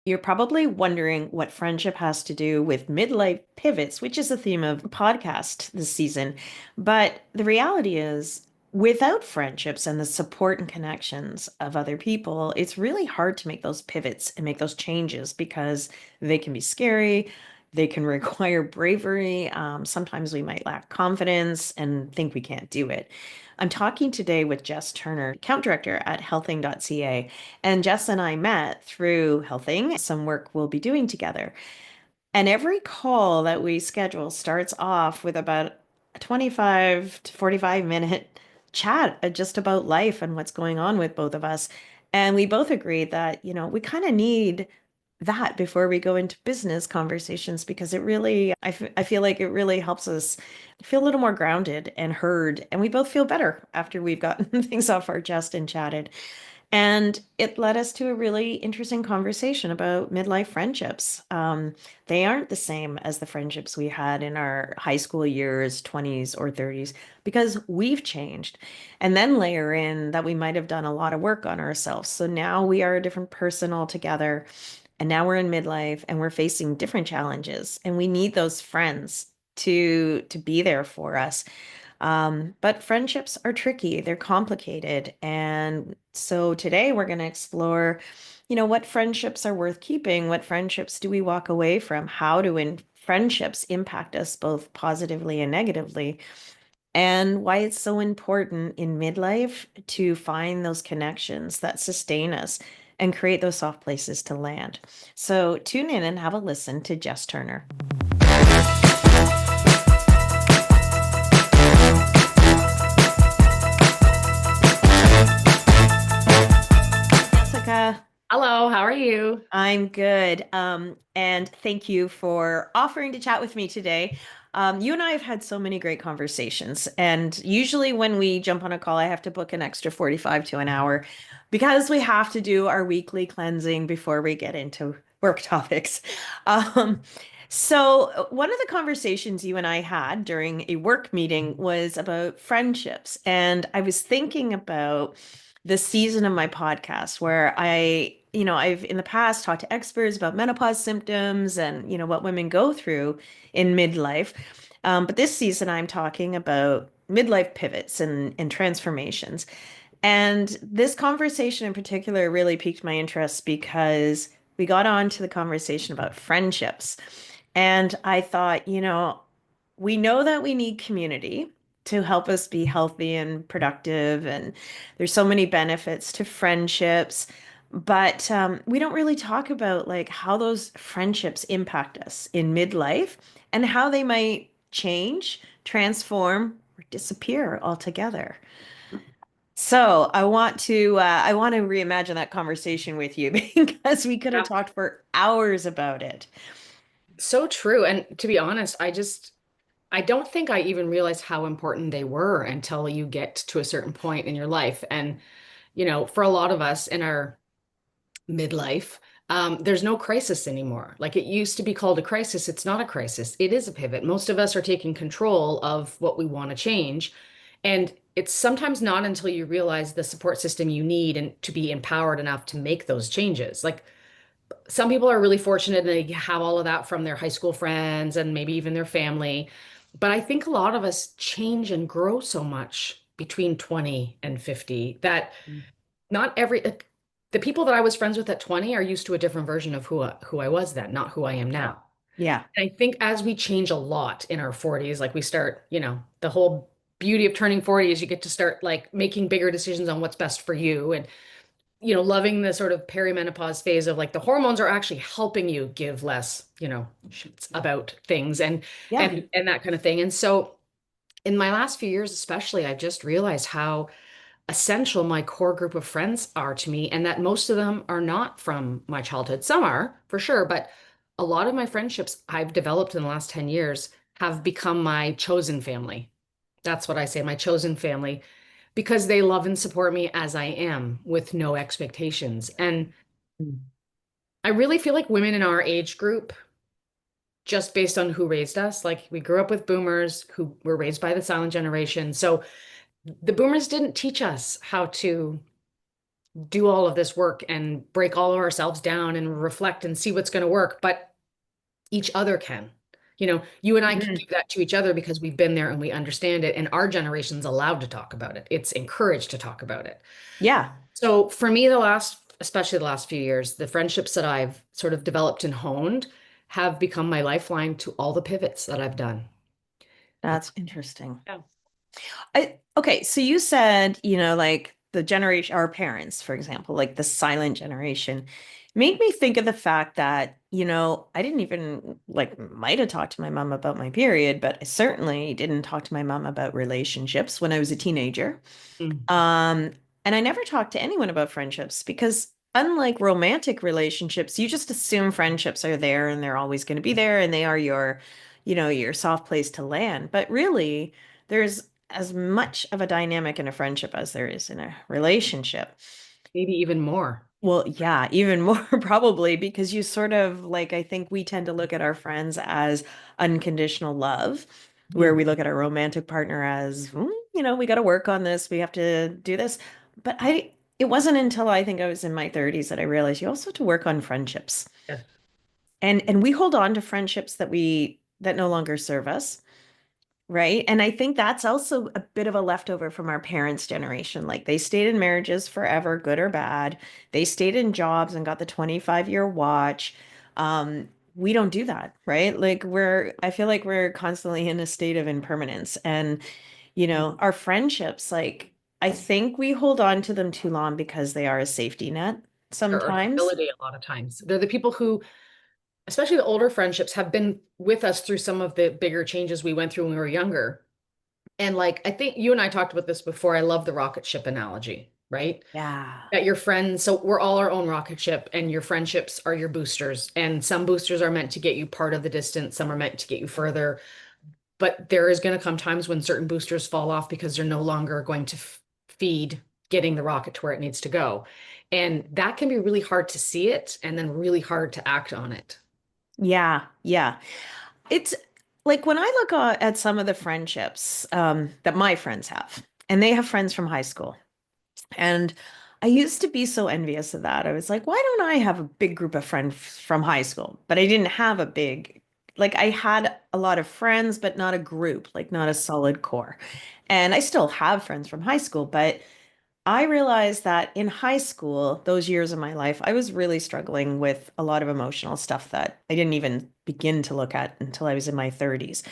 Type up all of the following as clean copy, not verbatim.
You're probably wondering what friendship has to do with midlife pivots, which is the theme of the podcast this season. But the reality is, without friendships and the support and connections of other people, it's really hard to make those pivots and make those changes because they can be scary. They can require bravery. Sometimes we might lack confidence and think we can't do it. I'm talking today with Jess Turner, account director at healthing.ca. And Jess and I met through Healthing, some work we'll be doing together. And every call that we schedule starts off with about a 25 to 45-minute chat just about life and what's going on with both of us. And we both agreed that, we kind of need that before we go into business conversations because it really, I feel like it really helps us feel a little more grounded and heard. And we both feel better after we've gotten things off our chest and chatted. And it led us to a really interesting conversation about midlife friendships. They aren't the same as the friendships we had in our high school years, 20s or 30s, because we've changed. And then layer in that we might have done a lot of work on ourselves. So now we are a different person altogether. And now we're in midlife and we're facing different challenges. And we need those friends to be there for us. But friendships are tricky, they're complicated. And so today we're going to explore, what friendships are worth keeping, what friendships do we walk away from, how do friendships impact us both positively and negatively, and why it's so important in midlife to find those connections that sustain us and create those soft places to land. So tune in and have a listen to Jess Turner. Jessica. Hello, how are you? I'm good. And thank you for offering to chat with me today. You and I have had so many great conversations. And usually when we jump on a call, I have to book an extra 45 to an hour because we have to do our weekly cleansing before we get into work topics. Um, so one of the conversations you and I had during a work meeting was about friendships. And I was thinking about the season of my podcast where I've in the past talked to experts about menopause symptoms and, what women go through in midlife. But this season, I'm talking about midlife pivots and transformations. And this conversation in particular really piqued my interest because we got on to the conversation about friendships. And I thought, we know that we need community to help us be healthy and productive. And there's so many benefits to friendships. But we don't really talk about like how those friendships impact us in midlife and how they might change, transform, or disappear altogether. So I want to reimagine that conversation with you because we could have Yeah. talked for hours about it. So true. And to be honest, I don't think I even realized how important they were until you get to a certain point in your life. And, for a lot of us in our midlife, there's no crisis anymore. Like it used to be called a crisis. It's not a crisis. It is a pivot. Most of us are taking control of what we want to change. And it's sometimes not until you realize the support system you need and to be empowered enough to make those changes. Like some people are really fortunate and they have all of that from their high school friends and maybe even their family. But I think a lot of us change and grow so much between 20 and 50 that not every the people that I was friends with at 20 are used to a different version of who I was then, not who I am now. Yeah. And I think as we change a lot in our 40s, like we start, the whole beauty of turning 40 is you get to start like making bigger decisions on what's best for you and loving the sort of perimenopause phase of like the hormones are actually helping you give less, shits about things and Yeah. and that kind of thing. And so in my last few years, especially, I've just realized how essential my core group of friends are to me, and that most of them are not from my childhood. Some are, for sure, but a lot of my friendships I've developed in the last 10 years have become my chosen family. That's what I say, my chosen family because they love and support me as I am with no expectations. And I really feel like women in our age group, just based on who raised us, like we grew up with boomers who were raised by the silent generation. So the boomers didn't teach us how to do all of this work and break all of ourselves down and reflect and see what's going to work, but each other can. You and I can Mhm. give that to each other because we've been there and we understand it, and our generation's allowed to talk about it. It's encouraged to talk about it. Yeah, So for me, especially the last few years, the friendships that I've sort of developed and honed have become my lifeline to all the pivots that I've done. Uh, that's interesting. yeah. Okay, so you said, like the generation, our parents, for example, like the silent generation, made me think of the fact that, I didn't even like might have talked to my mom about my period, but I certainly didn't talk to my mom about relationships when I was a teenager. Mm. Um, and I never talked to anyone about friendships because unlike romantic relationships, you just assume friendships are there and they're always going to be there and they are your soft place to land. But really, there's as much of a dynamic in a friendship as there is in a relationship. Maybe even more. Well, yeah, even more probably because you sort of like, I think we tend to look at our friends as unconditional love, where Mm. we look at our romantic partner as, we got to work on this, we have to do this. But it wasn't until I think I was in my 30s that I realized you also have to work on friendships. Yes. And we hold on to friendships that no longer serve us. Right. And I think that's also a bit of a leftover from our parents' generation. Like they stayed in marriages forever, good or bad. They stayed in jobs and got the 25-year watch. We don't do that, right? Like I feel like we're constantly in a state of impermanence. And, our friendships, like I think we hold on to them too long because they are a safety net Or sometimes. stability a lot of times. They're the people who, especially the older friendships, have been with us through some of the bigger changes we went through when we were younger. And like, I think you and I talked about this before. I love the rocket ship analogy, right? Yeah. That your friends, so we're all our own rocket ship, and your friendships are your boosters. And some boosters are meant to get you part of the distance, some are meant to get you further. But there is going to come times when certain boosters fall off because they're no longer going to feed getting the rocket to where it needs to go. And that can be really hard to see it and then really hard to act on it. Yeah. Yeah. It's like when I look at some of the friendships that my friends have, and they have friends from high school. And I used to be so envious of that. I was like, why don't I have a big group of friends from high school? But I didn't have a like, I had a lot of friends, but not a group, like, not a solid core. And I still have friends from high school, but I realized that in high school, those years of my life, I was really struggling with a lot of emotional stuff that I didn't even begin to look at until I was in my 30s.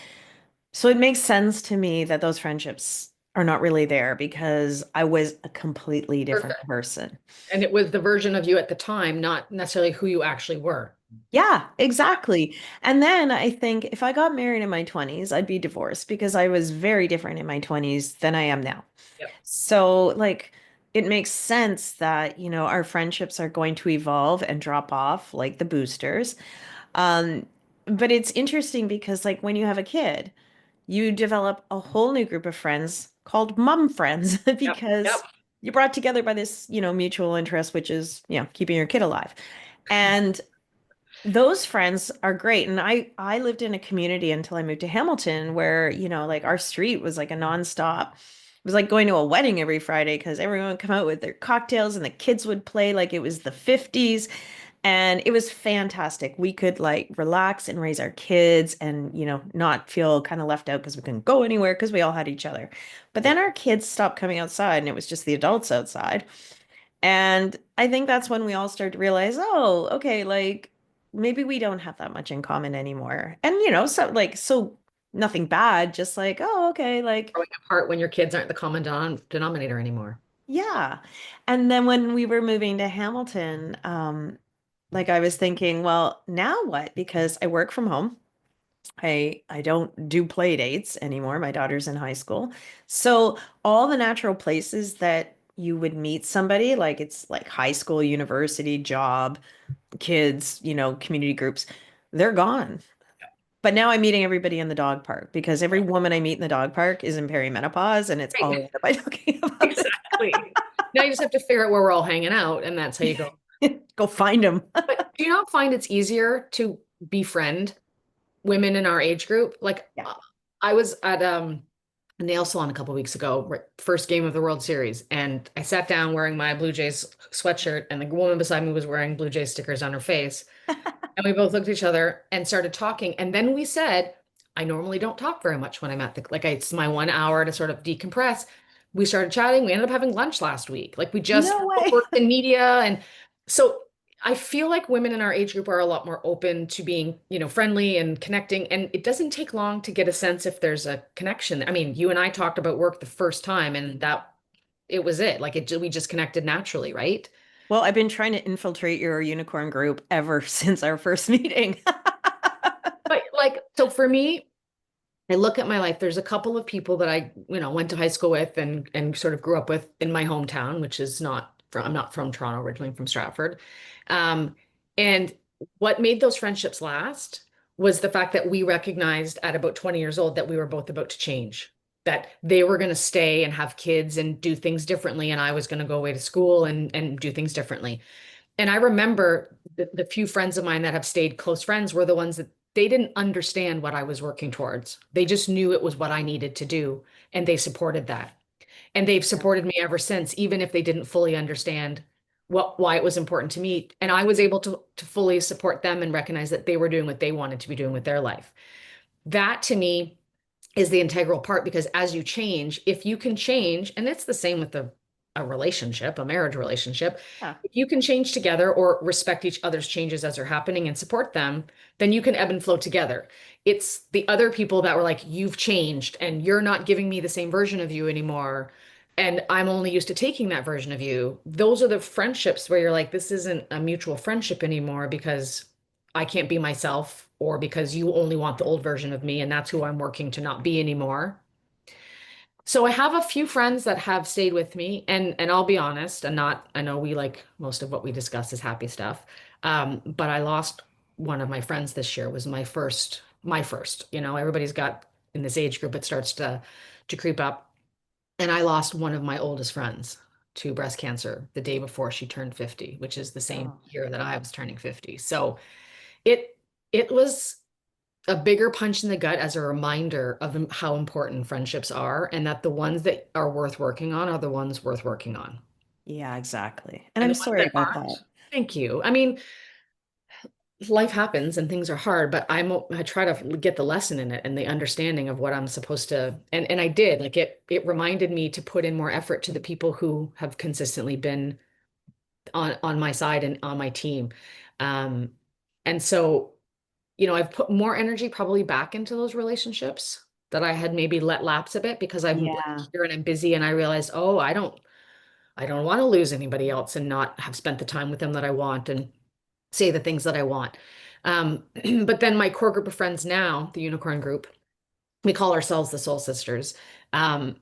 So it makes sense to me that those friendships are not really there because I was a completely different Perfect. person. And it was the version of you at the time, not necessarily who you actually were. Yeah, exactly. And then I think if I got married in my 20s, I'd be divorced because I was very different in my 20s than I am now. Yep. So, like, it makes sense that, our friendships are going to evolve and drop off like the boosters. Um, but it's interesting because, like, when you have a kid, you develop a whole new group of friends called mom friends Yep. Yep. because you're brought together by this, mutual interest, which is, keeping your kid alive. And those friends are great. And I lived in a community until I moved to Hamilton where, like our street was like a nonstop. It was like going to a wedding every Friday because everyone would come out with their cocktails and the kids would play like it was the 50s. And it was fantastic. We could like relax and raise our kids and, not feel kind of left out because we couldn't go anywhere because we all had each other. But then our kids stopped coming outside and it was just the adults outside. And I think that's when we all start to realize, oh, okay, like maybe we don't have that much in common anymore. And, so nothing bad, just like, oh, okay, like, Growing apart when your kids aren't the common denominator anymore. yeah. And then when we were moving to Hamilton, like I was thinking, well, now what? Because I work from home. I don't do play dates anymore. My daughter's in high school. So all the natural places that you would meet somebody, like it's like high school, university, job, kids, community groups, they're gone. But now I'm meeting everybody in the dog park because every woman I meet in the dog park is in perimenopause and it's all Right. by talking about Exactly. Now you just have to figure out where we're all hanging out, and that's how you go. it. Go find them. But do you not find it's easier to befriend women in our age group? Like Yeah. I was at a nail salon a couple weeks ago, first game of the World Series, and I sat down wearing my Blue Jays sweatshirt, and the woman beside me was wearing Blue Jay stickers on her face. And we both looked at each other and started talking. And then we said, I normally don't talk very much when I'm at the, like, it's my 1 hour to sort of decompress. We started chatting. We ended up having lunch last week. Like, we just No both way. worked in media. And so I feel like women in our age group are a lot more open to being, friendly and connecting. And it doesn't take long to get a sense if there's a connection. I mean, you and I talked about work the first time, and that it was it. Like, we just connected naturally, right? Well, I've been trying to infiltrate your unicorn group ever since our first meeting. But like, so for me, I look at my life. There's a couple of people that I, went to high school with and sort of grew up with in my hometown, which is not from, I'm not from Toronto, originally I'm from Stratford. Um, and what made those friendships last was the fact that we recognized at about 20 years old that we were both about to change, that they were going to stay and have kids and do things differently, and I was going to go away to school and do things differently. And I remember the few friends of mine that have stayed close friends were the ones that they didn't understand what I was working towards. They just knew it was what I needed to do, and they supported that. And they've supported me ever since, even if they didn't fully understand why it was important to me. And I was able to fully support them and recognize that they were doing what they wanted to be doing with their life. That to me is the integral part, because as you change, if you can change, and it's the same with a relationship, a marriage relationship, Yeah. if you can change together or respect each other's changes as they're happening and support them, then you can ebb and flow together. It's the other people that were like, you've changed and you're not giving me the same version of you anymore. And I'm only used to taking that version of you. Those are the friendships where you're like, this isn't a mutual friendship anymore, because I can't be myself, or because you only want the old version of me, and that's who I'm working to not be anymore. So I have a few friends that have stayed with me, and I'll be honest, and not, I know we like most of what we discuss is happy stuff. But I lost one of my friends this year, was my first. Everybody's got in this age group, it starts to creep up. And I lost one of my oldest friends to breast cancer the day before she turned 50, which is the same Oh. year that I was turning 50. So it it was a bigger punch in the gut as a reminder of how important friendships are, and that the ones that are worth working on are the ones worth working on. Yeah, exactly. And And I'm the ones sorry that about that. aren't, thank you. I mean, life happens and things are hard, but I try to get the lesson in it and the understanding of what I'm supposed to, and I did. Like, it reminded me to put in more effort to the people who have consistently been on my side and on my team. Um, and so, I've put more energy probably back into those relationships that I had maybe let lapse a bit, because I'm like Yeah. here and I'm busy, and I realized, oh, I don't want to lose anybody else and not have spent the time with them that I want and say the things that I want. But then my core group of friends now, the unicorn group, we call ourselves the Soul Sisters. Um,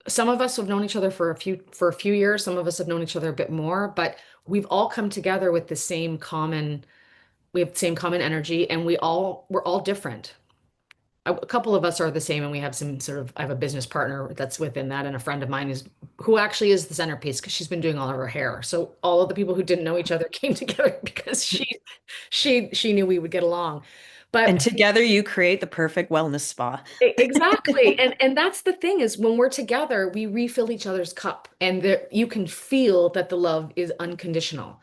some of us have known each other for a few years. Some of us have known each other a bit more, but we've all come together with the same common. We have the same common energy, and we're all different. A couple of us are the same, and we have some sort of, I have a business partner that's within that, and a friend of mine is who actually is the centerpiece, because she's been doing all of her hair. So all of the people who didn't know each other came together because she knew we would get along. And But together you create the perfect wellness spa. exactly. And that's the thing, is when we're together, we refill each other's cup, and you can feel that the love is unconditional.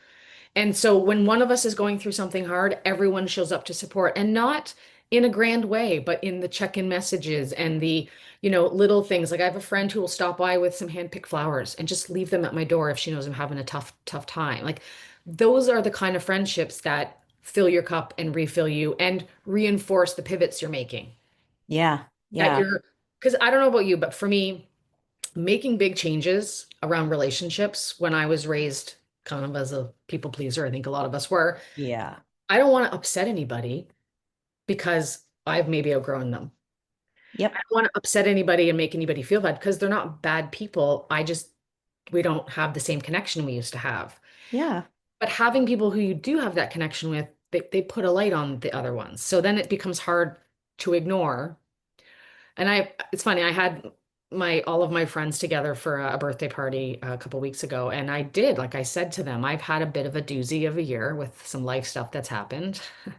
And so when one of us is going through something hard, everyone shows up to support, and not in a grand way, but in the check-in messages and the, little things. Like, I have a friend who will stop by with some hand-picked flowers and just leave them at my door if she knows I'm having a tough, tough time. Like, those are the kind of friendships that fill your cup and refill you and reinforce the pivots you're making. Yeah. That Yeah. you're, because I don't know about you, but for me, making big changes around relationships, when I was raised kind of as a people pleaser, I think a lot of us were, Yeah. I don't want to upset anybody because I've maybe outgrown them. I Yep. don't want to upset anybody and make anybody feel bad, because they're not bad people. We don't have the same connection we used to have. Yeah. But having people who you do have that connection with, they put a light on the other ones. So then it becomes hard to ignore. And it's funny, I had all of my friends together for a birthday party a couple weeks ago. And I did, like I said to them, I've had a bit of a doozy of a year with some life stuff that's happened. Hmm.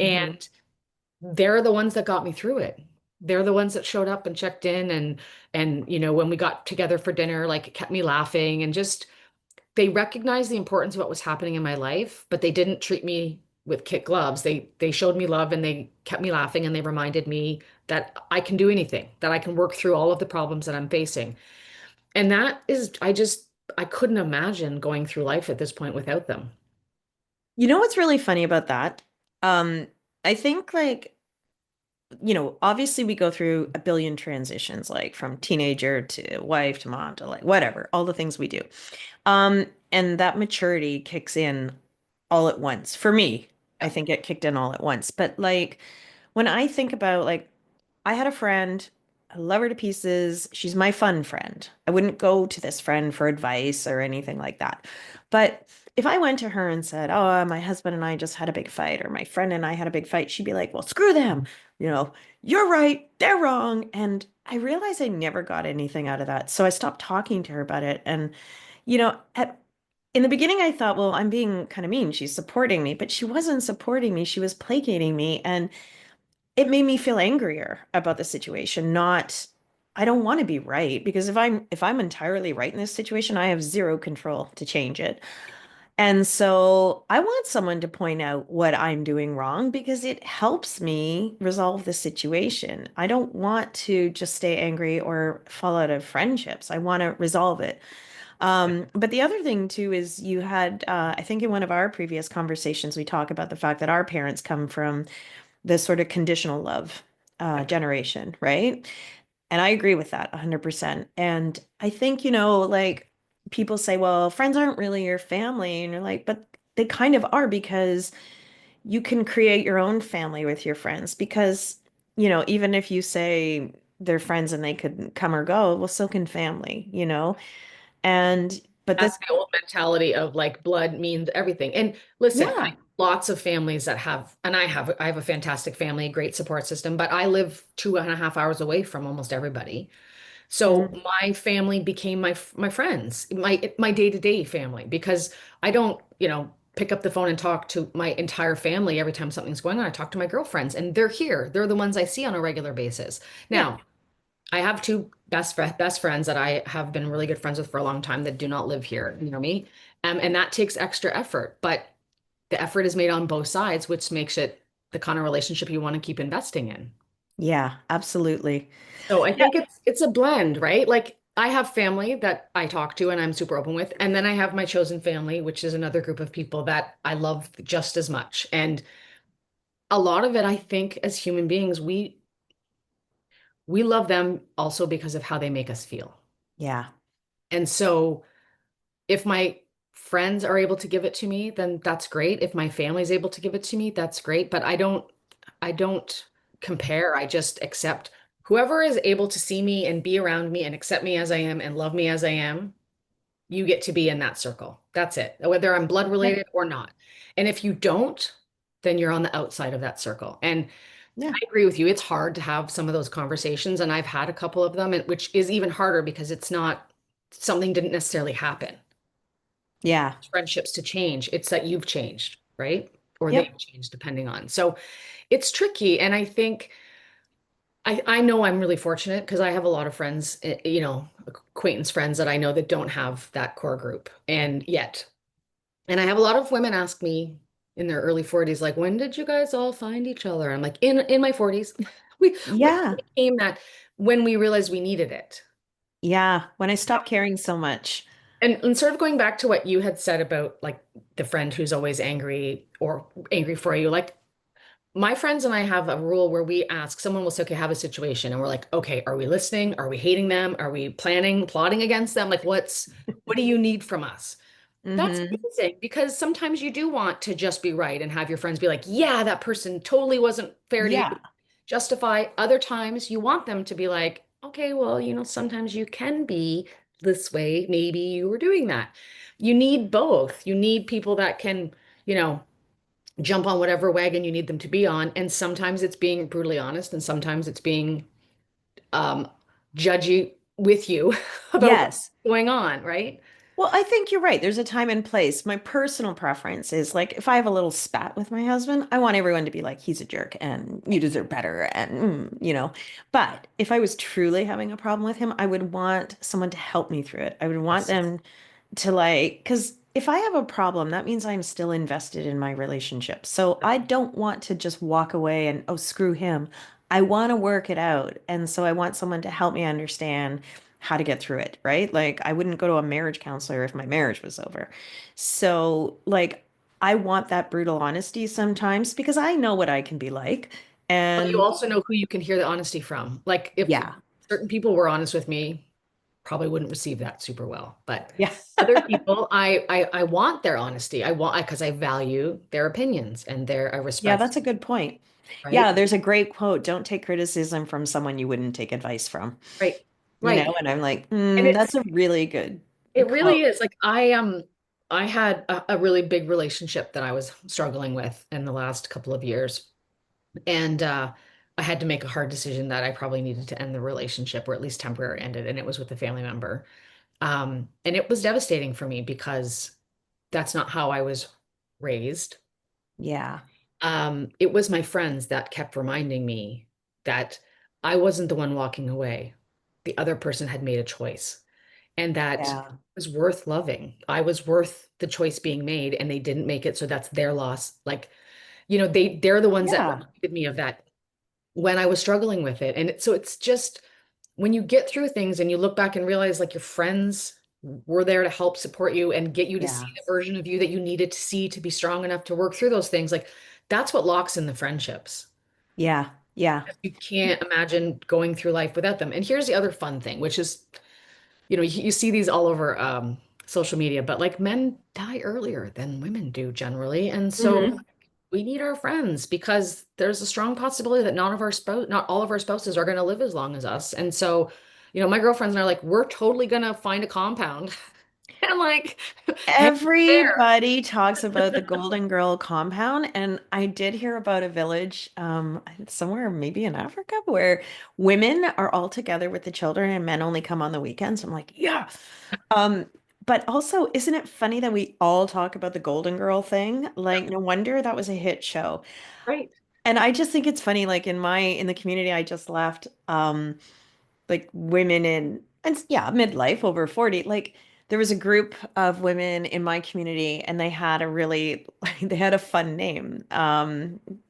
And they're the ones that got me through it. They're the ones that showed up and checked in, and when we got together for dinner, like, it kept me laughing, and just they recognized the importance of what was happening in my life, but they didn't treat me with kid gloves. They showed me love and they kept me laughing and they reminded me that I can do anything, that I can work through all of the problems that I'm facing. And that is, I couldn't imagine going through life at this point without them. You know what's really funny about that? Um, I think like, obviously we go through a billion transitions, like from teenager to wife to mom to like whatever, all the things we do. And that maturity kicks in all at once. For me, I Yeah. think it kicked in all at once. But like when I think about like I had a friend, I love her to pieces. She's my fun friend. I wouldn't go to this friend for advice or anything like that. But if I went to her and said, "Oh, my husband and I just had a big fight," or "My friend and I had a big fight," she'd be like, "Well, screw them. You know, you're right, they're wrong." And I realized I never got anything out of that. So I stopped talking to her about it. And, at in the beginning, I thought, well, I'm being kind of mean. She's supporting me, but she wasn't supporting me. She was placating me. And it made me feel angrier about the situation, not I don't want to be right because if I'm entirely right in this situation, I have zero control to change it. And so I want someone to point out what I'm doing wrong because it helps me resolve the situation. I don't want to just stay angry or fall out of friendships. I want to resolve it. But the other thing too is you had, I think in one of our previous conversations, we talk about the fact that our parents come from the sort of conditional love Yeah. generation, right? And I agree with that 100%. And I think, like people say, well, friends aren't really your family. And you're like, but they kind of are because you can create your own family with your friends. Because, even if you say they're friends and they could come or go, well, so can family. And, but That's this, the old mentality of like blood means everything. And listen, I yeah. lots of families that have, and I have a fantastic family, a great support system, but I live 2.5 hours away from almost everybody. So Mhm. my family became my friends, my day-to-day family, because I don't, pick up the phone and talk to my entire family every time something's going on. I talk to my girlfriends and they're here. They're the ones I see on a regular basis. Yeah. Now, I have two best friends that I have been really good friends with for a long time that do not live here near me. And that takes extra effort, but the effort is made on both sides, which makes it the kind of relationship you want to keep investing in. Yeah, absolutely. So I Yeah. think it's a blend, right? Like I have family that I talk to and I'm super open with, and then I have my chosen family, which is another group of people that I love just as much. And a lot of it, I think, as human beings, we love them also because of how they make us feel. Yeah. And so if my friends are able to give it to me, then that's great. If my family's able to give it to me, that's great. But I don't compare. I just accept whoever is able to see me and be around me and accept me as I am and love me as I am, you get to be in that circle. That's it, whether I'm blood Yep. related or not. And if you don't, then you're on the outside of that circle. And Yeah. I agree with you. It's hard to have some of those conversations, and I've had a couple of them, which is even harder because it's not something didn't necessarily happen Yeah. friendships to change. It's that you've changed, right? Or they've Yep. changed depending on. So it's tricky. And I think I know I'm really fortunate because I have a lot of friends, acquaintance friends that I know that don't have that core group and yet. And I have a lot of women ask me in their early 40s, like, when did you guys all find each other? I'm like, in my 40s. We Yeah. became that when we realized we needed it. Yeah. When I stopped caring so much. And sort of going back to what you had said about like the friend who's always angry or angry for you, like my friends and I have a rule where we ask someone will say, okay, have a situation. And we're like, okay, are we listening? Are we hating them? Are we planning, plotting against them? Like, what do you need from us? That's Hmm. amazing because sometimes you do want to just be right and have your friends be like, yeah, that person totally wasn't fair to you. Yeah. Justify. Other times you want them to be like, okay, well, sometimes you can be this way. Maybe you were doing that. You need both. You need people that can, you know, jump on whatever wagon you need them to be on. And sometimes it's being brutally honest, and sometimes it's being um, judgy with you about what's Yes. going on, right? Well, I think you're right. There's a time and place. My personal preference is like if I have a little spat with my husband, I want everyone to be like, he's a jerk and you deserve better. And. But if I was truly having a problem with him, I would want someone to help me through it. I would want Yes. them to like, because if I have a problem, that means I'm still invested in my relationship. So I don't want to just walk away and, oh, screw him. I want to work it out. And so I want someone to help me understand how to get through it, right? Like, I wouldn't go to a marriage counselor if my marriage was over. So, like, I want that brutal honesty sometimes because I know what I can be like. But you And also know who you can hear the honesty from. Like if yeah, certain people were honest with me, probably wouldn't receive that super well. But yeah. other people, I want their honesty. I want because I value their opinions and their I Yeah, respect, that's a good point. Yeah, right? there's a great quote. Don't take criticism from someone you wouldn't take advice from. Right. You Right. know, and I'm like, And that's a really good it really quote. is like I had a really big relationship that I was struggling with in the last couple of years. And I had to make a hard decision that I probably needed to end the relationship or at least temporarily end it. And it was with a family member. And it was devastating for me because that's not how I was raised. Yeah, It was my friends that kept reminding me that I wasn't the one walking away. The other person had made a choice and that yeah, was worth loving. I was worth the choice being made and they didn't make it. So that's their loss. Like, they're the ones that yeah, reminded me of that when I was struggling with it. And so it's just when you get through things and you look back and realize like your friends were there to help support you and get you to see yeah, the version of you that you needed to see to be strong enough to work through those things. Like that's what locks in the friendships. yeah, yeah. You can't imagine going through life without them. And here's the other fun thing, which is, you see these all over social media, but like men die earlier than women do generally. And so Hmm. we need our friends because there's a strong possibility that not all of our spouses are going to live as long as us. And so, my girlfriends and I are like, we're totally going to find a compound. And I'm like, hang there. Everybody talks about the Golden Girl compound, and I did hear about a village, somewhere maybe in Africa, where women are all together with the children and men only come on the weekends. I'm like, yeah. Um, but also, isn't it funny that we all talk about the Golden Girl thing? Like, no wonder that was a hit show. Right. And I just think it's funny, like in the community I just left, like women in and yeah, midlife over 40, like there was a group of women in my community and they had a really they had a fun name.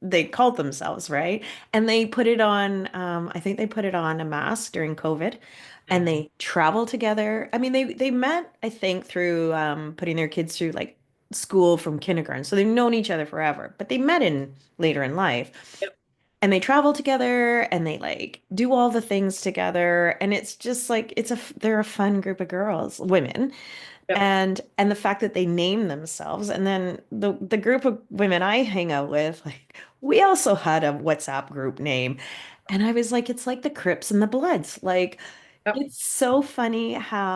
They called themselves, right? And they put it on, I think they put it on a mask during COVID Yeah. and they traveled together. I mean, they met, I think, through putting their kids through like school from kindergarten. So they've known each other forever, but they met in later in life Yep. and they travel together and they like do all the things together and it's just like they're a fun group of girls, women, Yep. and the fact that they name themselves, and then the group of women I hang out with, like we also had a WhatsApp group name, and I was like, it's like the Crips and the Bloods, like Yep. it's so funny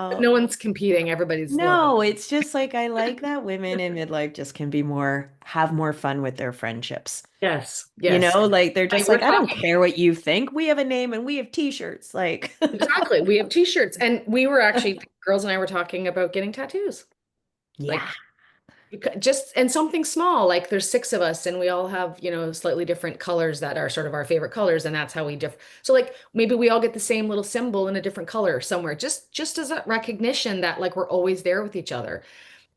But how no one's competing. Everybody's loving. no, it's just like I like that women in midlife just can be more have more fun with their friendships. Yes. You Yes. know, like they're I mean, just we're like, I don't talking care what you think. We have a name and we have t-shirts. Like, exactly. We have t-shirts and we were actually, the girls and I were talking about getting tattoos. yeah. Like just and something small, like there's six of us and we all have, slightly different colors that are sort of our favorite colors, and that's how we differ. So like maybe we all get the same little symbol in a different color somewhere, just as a recognition that like we're always there with each other.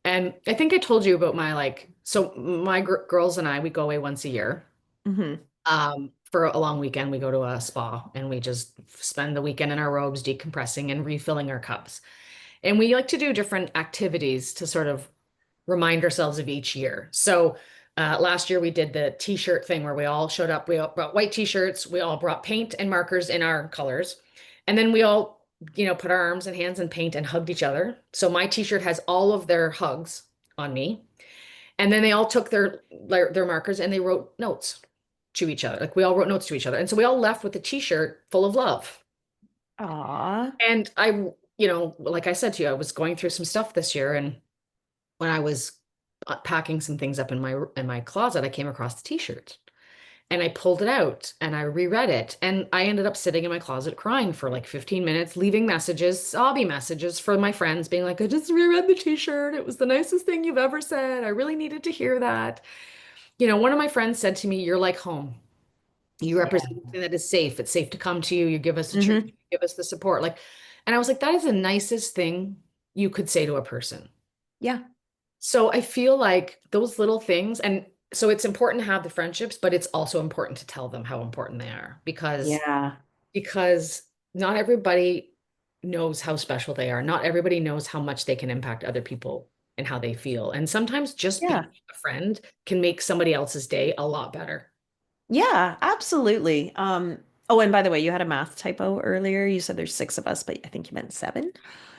And I think I told you about my like so my girls and I we go away once a year. Hmm. For a long weekend, we go to a spa and we just spend the weekend in our robes, decompressing and refilling our cups. And we like to do different activities to sort of remind ourselves of each year. So last year we did the t-shirt thing where we all showed up. We all brought white t-shirts. We all brought paint and markers in our colors. And then we all, put our arms and hands in paint and hugged each other. So my t-shirt has all of their hugs on me. And then they all took their markers and they wrote notes to each other. Like we all wrote notes to each other. And so we all left with a t-shirt full of love. Aw. And like I said to you, I was going through some stuff this year and when I was packing some things up in my closet, I came across the t-shirt and I pulled it out and I reread it. And I ended up sitting in my closet crying for like 15 minutes, leaving messages, sobby messages for my friends, being like, I just reread the t-shirt. It was the nicest thing you've ever said. I really needed to hear that. One of my friends said to me, you're like home. You Yeah. represent something that is safe. It's safe to come to you. You give us the truth, Hmm. you give us the support. Like, and I was like, that is the nicest thing you could say to a person. Yeah. So I feel like those little things, and so it's important to have the friendships, but it's also important to tell them how important they are Yeah. because not everybody knows how special they are. Not everybody knows how much they can impact other people and how they feel. And sometimes just being Yeah. a friend can make somebody else's day a lot better. Yeah, absolutely. Oh, and by the way, you had a math typo earlier. You said there's six of us, but I think you meant seven.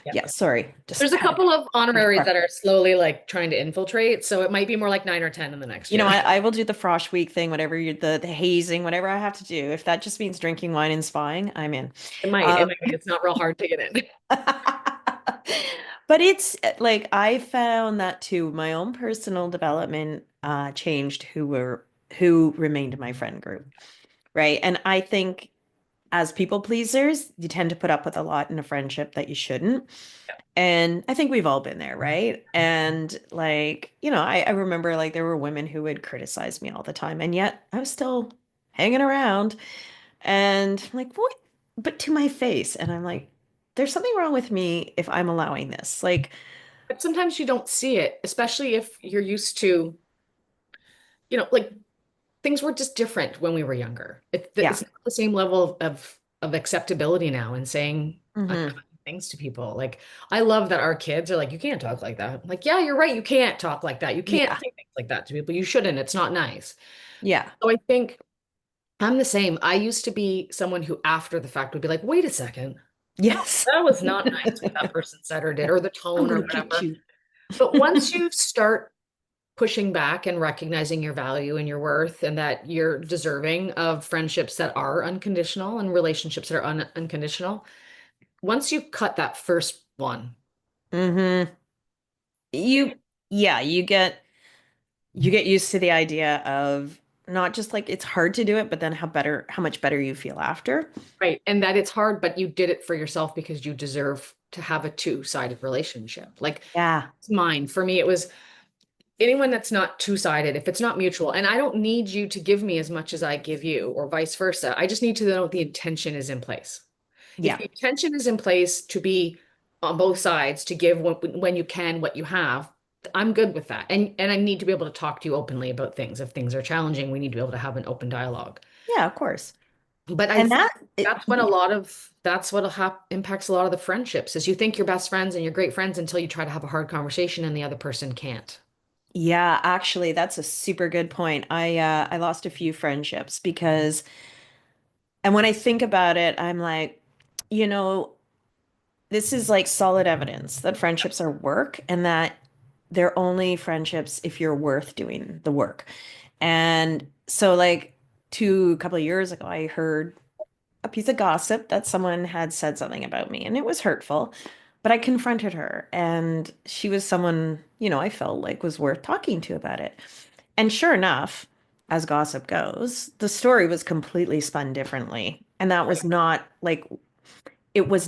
Yeah. Yeah, sorry. Just There's a had couple of to honoraries that correct. are slowly like trying to infiltrate, so it might be more like 9 or 10 in the next You know, year. I will do the frosh week thing, whatever the hazing, whatever I have to do. If that just means drinking wine and spying, I'm in. It might. Um, It might be. It's not real hard to get in. but it's like I found that too. My own personal development changed who remained in my friend group, right? And I think as people pleasers, you tend to put up with a lot in a friendship that you shouldn't. And I think we've all been there, right? And like, I remember like there were women who would criticize me all the time, and yet I was still hanging around. And I'm like, what? But to my face. And I'm like, there's something wrong with me if I'm allowing this. Like, But sometimes you don't see it, especially if you're used to, like things were just different when we were younger. yeah. It's not the same level of acceptability now in saying Hmm. unkind things to people. Like I love that our kids are like, you can't talk like that. Like, yeah, you're right. You can't talk like that. You can't Yeah. say things like that to people. You shouldn't. It's not nice. Yeah. So I think I'm the same. I used to be someone who, after the fact, would be like, wait a second. Yes. That was not nice what that person said or did, or the I'm tone or gonna get whatever. you. But once you start pushing back and recognizing your value and your worth and that you're deserving of friendships that are unconditional and relationships that are unconditional, once you cut that first one, Hmm. You, yeah, you get used to the idea of not just like it's hard to do it, but then how much better you feel after. right? And that it's hard, but you did it for yourself because you deserve to have a two-sided relationship. Like Yeah. it's mine. For me, it was anyone that's not two-sided, if it's not mutual, and I don't need you to give me as much as I give you, or vice versa. I just need to know the intention is in place. If Yeah. the intention is in place to be on both sides, to give when you can what you have, I'm good with that. And I need to be able to talk to you openly about things. If things are challenging, we need to be able to have an open dialogue. Yeah, of course. But I And think that it, that's when that's what impacts a lot of the friendships is you think you're best friends and you're great friends until you try to have a hard conversation and the other person can't. yeah, actually, that's a super good point. I lost a few friendships because, and when I think about it, I'm like, you know, this is like solid evidence that friendships are work and that they're only friendships if you're worth doing the work. And so like a couple of years ago, I heard a piece of gossip that someone had said something about me and it was hurtful, but I confronted her and she was someone, I felt like was worth talking to about it. And sure enough, as gossip goes, the story was completely spun differently. And that was not like it was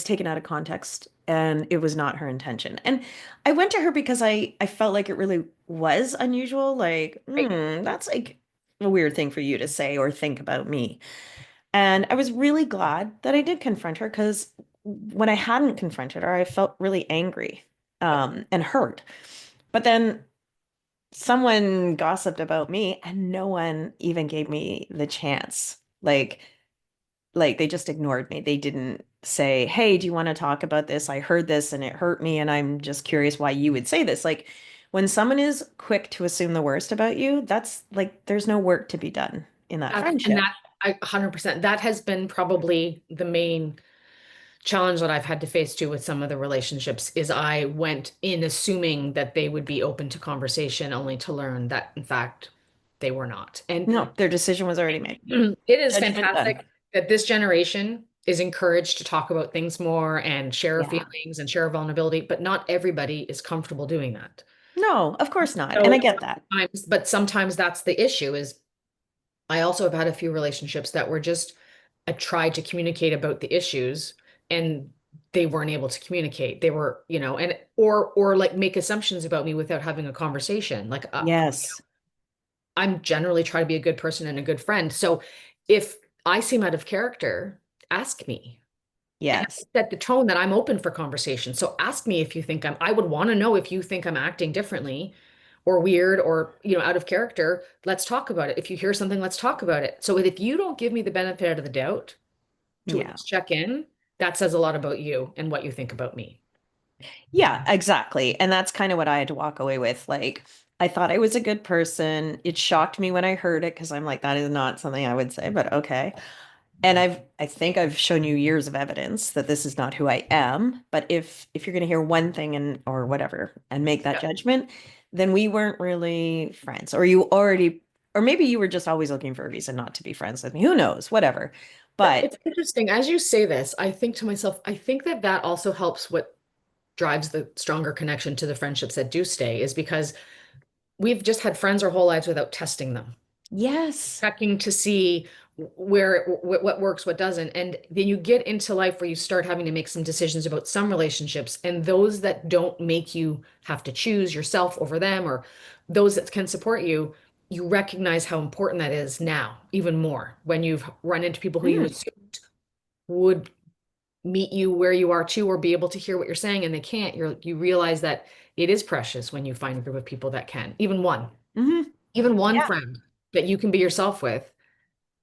taken out of context and it was not her intention. And I went to her because I felt like it really was unusual. Like, Right. that's like a weird thing for you to say or think about me. And I was really glad that I did confront her because when I hadn't confronted her, I felt really angry and hurt. But then someone gossiped about me and no one even gave me the chance. Like they just ignored me. They didn't say, "Hey, do you want to talk about this? I heard this and it hurt me and I'm just curious why you would say this." Like when someone is quick to assume the worst about you, that's like there's no work to be done in that And friendship. that I 100% that has been probably the main challenge that I've had to face too with some of the relationships is I went in assuming that they would be open to conversation only to learn that in fact they were not. And No, their decision was already made. it is Judgment done. fantastic that this generation is encouraged to talk about things more and share Yeah. feelings and share vulnerability, but not everybody is comfortable doing that. No, of course not. And I So get that. sometimes that's the issue is I also have had a few relationships that were just I tried to communicate about the issues and they weren't able to communicate. They were, and or like make assumptions about me without having a conversation. Like Yes. I'm generally try to be a good person and a good friend. So if I seem out of character, ask me. And I Yes. set the tone that I'm open for conversation. So ask me if you think I would want to know if you think I'm acting differently or weird or, out of character. Let's talk about it. If you hear something, let's talk about it. So if you don't give me the benefit of the doubt to at Yeah. least check in, that says a lot about you and what you think about me. Yeah, exactly. And that's kind of what I had to walk away with. Like, I thought I was a good person. It shocked me when I heard it because I'm like, that is not something I would say, but okay. And I think I've shown you years of evidence that this is not who I am. But if you're going to hear one thing and or whatever and make that Yeah. judgment, then we weren't really friends. Or you already, or maybe you were just always looking for a reason not to be friends with me. Who knows? Whatever. But It's interesting. As you say this, I think to myself, I think that that also helps what drives the stronger connection to the friendships that do stay is because we've just had friends our whole lives without testing them, yes. checking to see what works, what doesn't. And then you get into life where you start having to make some decisions about some relationships, and those that don't make you have to choose yourself over them, or those that can support you, you recognize how important that is now, even more when you've run into people who you Mm, assumed would meet you where you are too, or be able to hear what you're saying, and they can't. You realize that it is precious when you find a group of people that can, hmm. even one Yeah. friend that you can be yourself with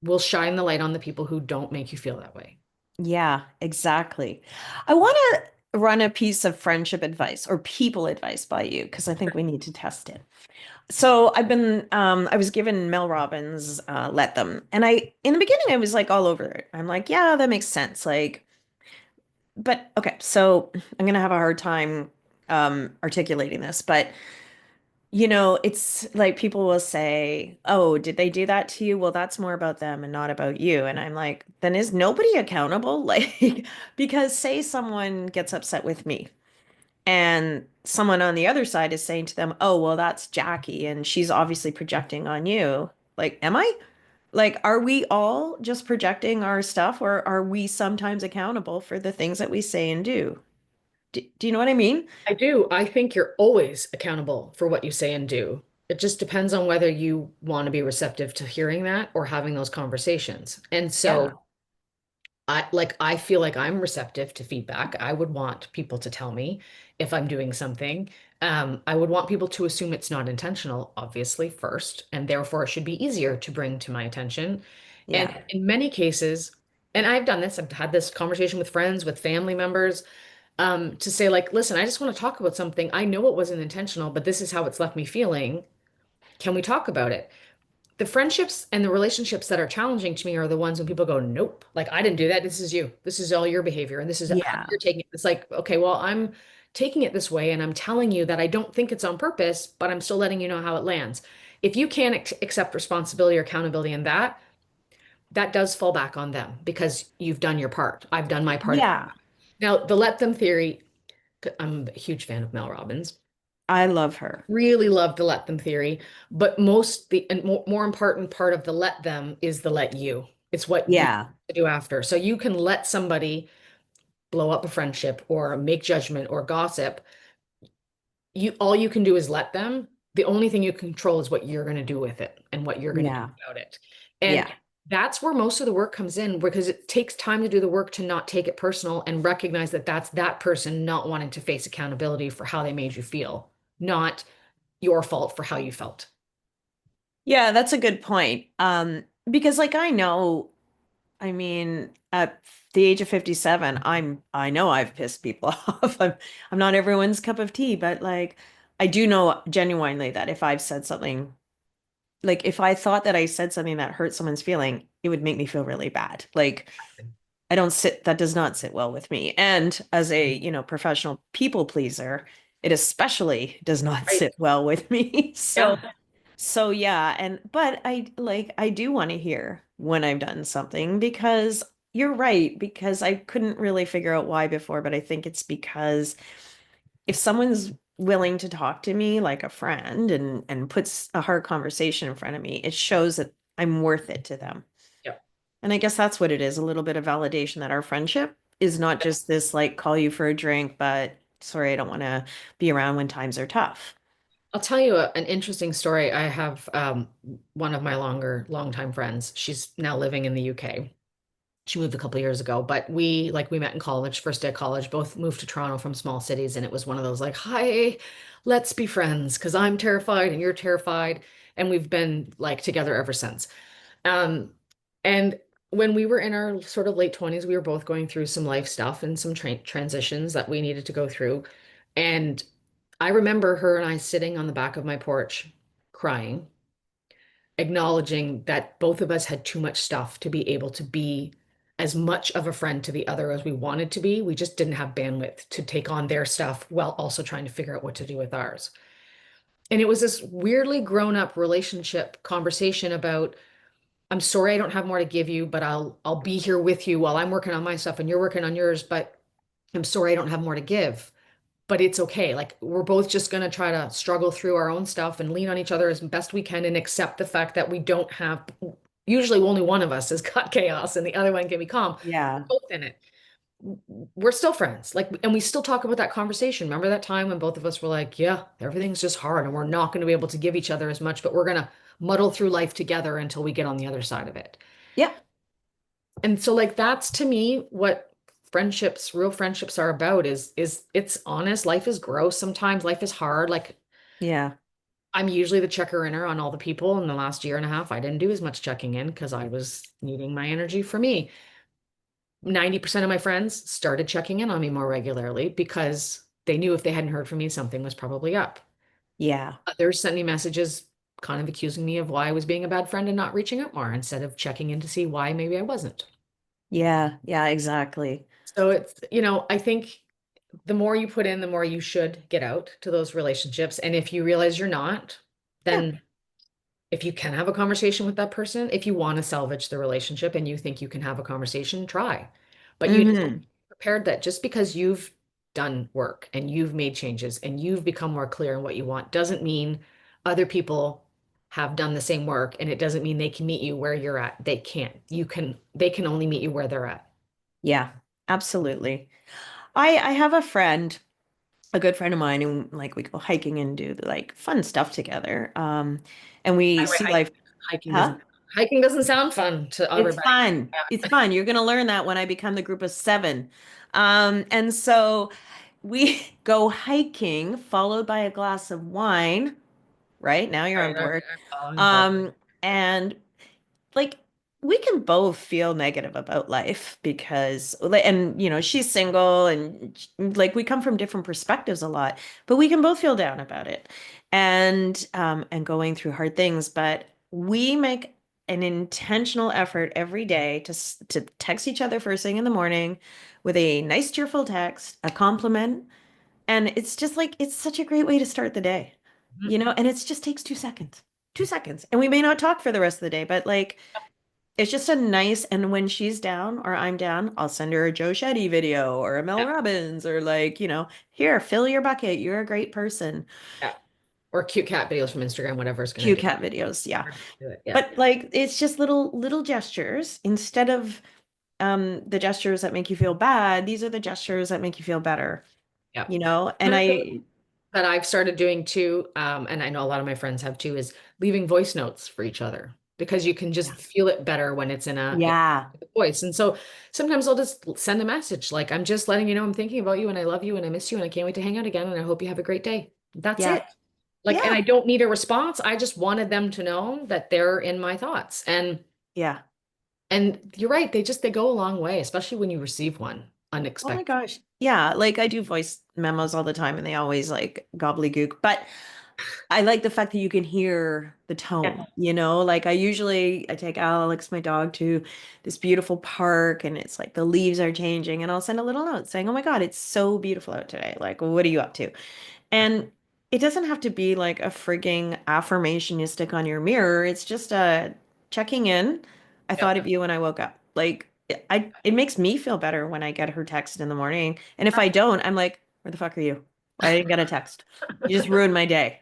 will shine the light on the people who don't make you feel that way. Yeah, exactly. I want to run a piece of friendship advice or people advice by you because I think we need to test it. So I was given Mel Robbins, Let Them. And in the beginning, I was like all over it. I'm like, yeah, that makes sense. Like, but okay, so I'm gonna have a hard time, articulating this, but it's like people will say, oh, did they do that to you? Well, that's more about them and not about you. And I'm like, then is nobody accountable? Like, because say someone gets upset with me and someone on the other side is saying to them, oh, well, that's Jackie and she's obviously projecting on you. Like, am I? Like, are we all just projecting our stuff or are we sometimes accountable for the things that we say and do? Do you know what I mean? I do. I think you're always accountable for what you say and do. It just depends on whether you want to be receptive to hearing that or having those conversations. And Yeah. so I feel like I'm receptive to feedback. I would want people to tell me if I'm doing something. I would want people to assume it's not intentional, obviously, first, and therefore it should be easier to bring to my attention. And Yeah. in many cases, and I've done this, I've had this conversation with friends, with family members, to say, like, listen, I just want to talk about something. I know it wasn't intentional, but this is how it's left me feeling. Can we talk about it? The friendships and the relationships that are challenging to me are the ones when people go, nope, like I didn't do that. This is you. This is all your behavior. And this is how Yeah. you're taking it. It's like, okay, well, I'm taking it this way and I'm telling you that I don't think it's on purpose, but I'm still letting you know how it lands. If you can't accept responsibility or accountability in that, that does fall back on them because you've done your part. I've done my part. Yeah. Now, the let them theory, I'm a huge fan of Mel Robbins. I love her. Really love the let them theory, but most the and more important part of the let them is the let you. It's what you Yeah. do after. So you can let somebody blow up a friendship or make judgment or gossip. You all you can do is let them. The only thing you control is what you're going to do with it and what you're going to do Yeah. about it. And Yeah. that's where most of the work comes in because it takes time to do the work to not take it personal and recognize that that's that person not wanting to face accountability for how they made you feel, not your fault for how you felt. Yeah, that's a good point. Because like I know, I mean, at the age of 57, I know I've pissed people off. I'm not everyone's cup of tea, but like I do know genuinely that if I've said something, like if I thought that I said something that hurt someone's feeling, it would make me feel really bad. Like that does not sit well with me. And as a, professional people pleaser, it especially does not Right. sit well with me. Yeah. So yeah, but I do want to hear when I've done something because you're right, because I couldn't really figure out why before, but I think it's because if someone's willing to talk to me like a friend and puts a hard conversation in front of me, it shows that I'm worth it to them. Yeah. And I guess that's what it is, a little bit of validation that our friendship is not just this like call you for a drink, but sorry, I don't want to be around when times are tough. I'll tell you an interesting story. I have one of my longtime friends. She's now living in the UK. She moved a couple of years ago, but we met in college, first day of college, both moved to Toronto from small cities, and it was one of those like, hi, let's be friends because I'm terrified and you're terrified, and we've been like together ever since. Um, and when we were in our sort of late 20s, we were both going through some life stuff and some transitions that we needed to go through. And I remember her and I sitting on the back of my porch crying, acknowledging that both of us had too much stuff to be able to be as much of a friend to the other as we wanted to be. We just didn't have bandwidth to take on their stuff while also trying to figure out what to do with ours. And it was this weirdly grown up relationship conversation about, I'm sorry I don't have more to give you, but I'll be here with you while I'm working on my stuff and you're working on yours, but I'm sorry I don't have more to give. But it's okay. Like we're both just going to try to struggle through our own stuff and lean on each other as best we can and accept the fact that we don't have, usually only one of us has got chaos and the other one can be calm. Yeah. Both in it. We're still friends. Like, and we still talk about that conversation. Remember that time when both of us were like, yeah, everything's just hard and we're not going to be able to give each other as much, but we're going to muddle through life together until we get on the other side of it. Yeah. And so like that's to me what friendships, real friendships are about is it's honest. Life is gross sometimes. Life is hard. Like Yeah. I'm usually the checker inner on all the people. In the last year and a half, I didn't do as much checking in because I was needing my energy for me. 90% of my friends started checking in on me more regularly because they knew if they hadn't heard from me, something was probably up. Yeah. Others sent me messages kind of accusing me of why I was being a bad friend and not reaching out more instead of checking in to see why maybe I wasn't. Yeah. Yeah, exactly. So it's, I think the more you put in, the more you should get out to those relationships. And if you realize you're not, Yeah. then if you can have a conversation with that person, if you want to salvage the relationship and you think you can have a conversation, try. But you just Hmm. prepared that just because you've done work and you've made changes and you've become more clear in what you want doesn't mean other people have done the same work, and it doesn't mean they can meet you where you're at. They can't. They can only meet you where they're at. Yeah, absolutely. I have a friend, a good friend of mine, and like we go hiking and do like fun stuff together. And we By the way, see life, hiking huh? doesn't sound fun to It's everybody. fun. It's fun. You're gonna learn that when I become the group of seven. And so we go hiking, followed by a glass of wine. Right? Now you're Right, on okay, board. I'm following, but Um, and like we can both feel negative about life because and she's single and like we come from different perspectives a lot, but we can both feel down about it and going through hard things, but we make an intentional effort every day to text each other first thing in the morning with a nice cheerful text, a compliment, and it's just like it's such a great way to start the day, and it just takes 2 seconds. 2 seconds. And we may not talk for the rest of the day, but like it's just a nice, and when she's down or I'm down, I'll send her a Joe Shetty video or a Mel yeah, Robbins or like, here, fill your bucket. You're a great person. yeah. Or cute cat videos from Instagram, whatever's gonna Cute do cat videos, yeah. it. Yeah, But like it's just little gestures instead of the gestures that make you feel bad. These are the gestures that make you feel better, yeah. And One of the things I that I've starred doing too, and I know a lot of my friends have too, is leaving voice notes for each other because you can yeah. just feel it better when it's in Yeah. a voice. And so sometimes I'll just send a message like, I'm just letting you know I'm thinking about you and I love you and I miss you and I can't wait to hang out again and I hope you have a great day. That's Yeah. it. Like, and Yeah. I don't need a response. I just wanted them to know that they're in my thoughts. Yeah. And you're right, they go a long way, especially when you receive one Oh my unexpected. gosh. Yeah, like I do voice memos all the time and they always like gobbledygook. But I like the fact that you can hear the Yeah. tone, like I take Alex, my dog, to this beautiful park and it's like the leaves are changing and I'll send a little note saying, "Oh my God, it's so beautiful out today. Like, what are you up to?" And it doesn't have to be like a frigging affirmation you stick on your mirror. It's just a checking in. I thought Yep. of you when I woke up. Like it makes me feel better when I get her text in the morning. And if I don't, I'm like, where the fuck are you? I didn't get a text. You just ruined my day.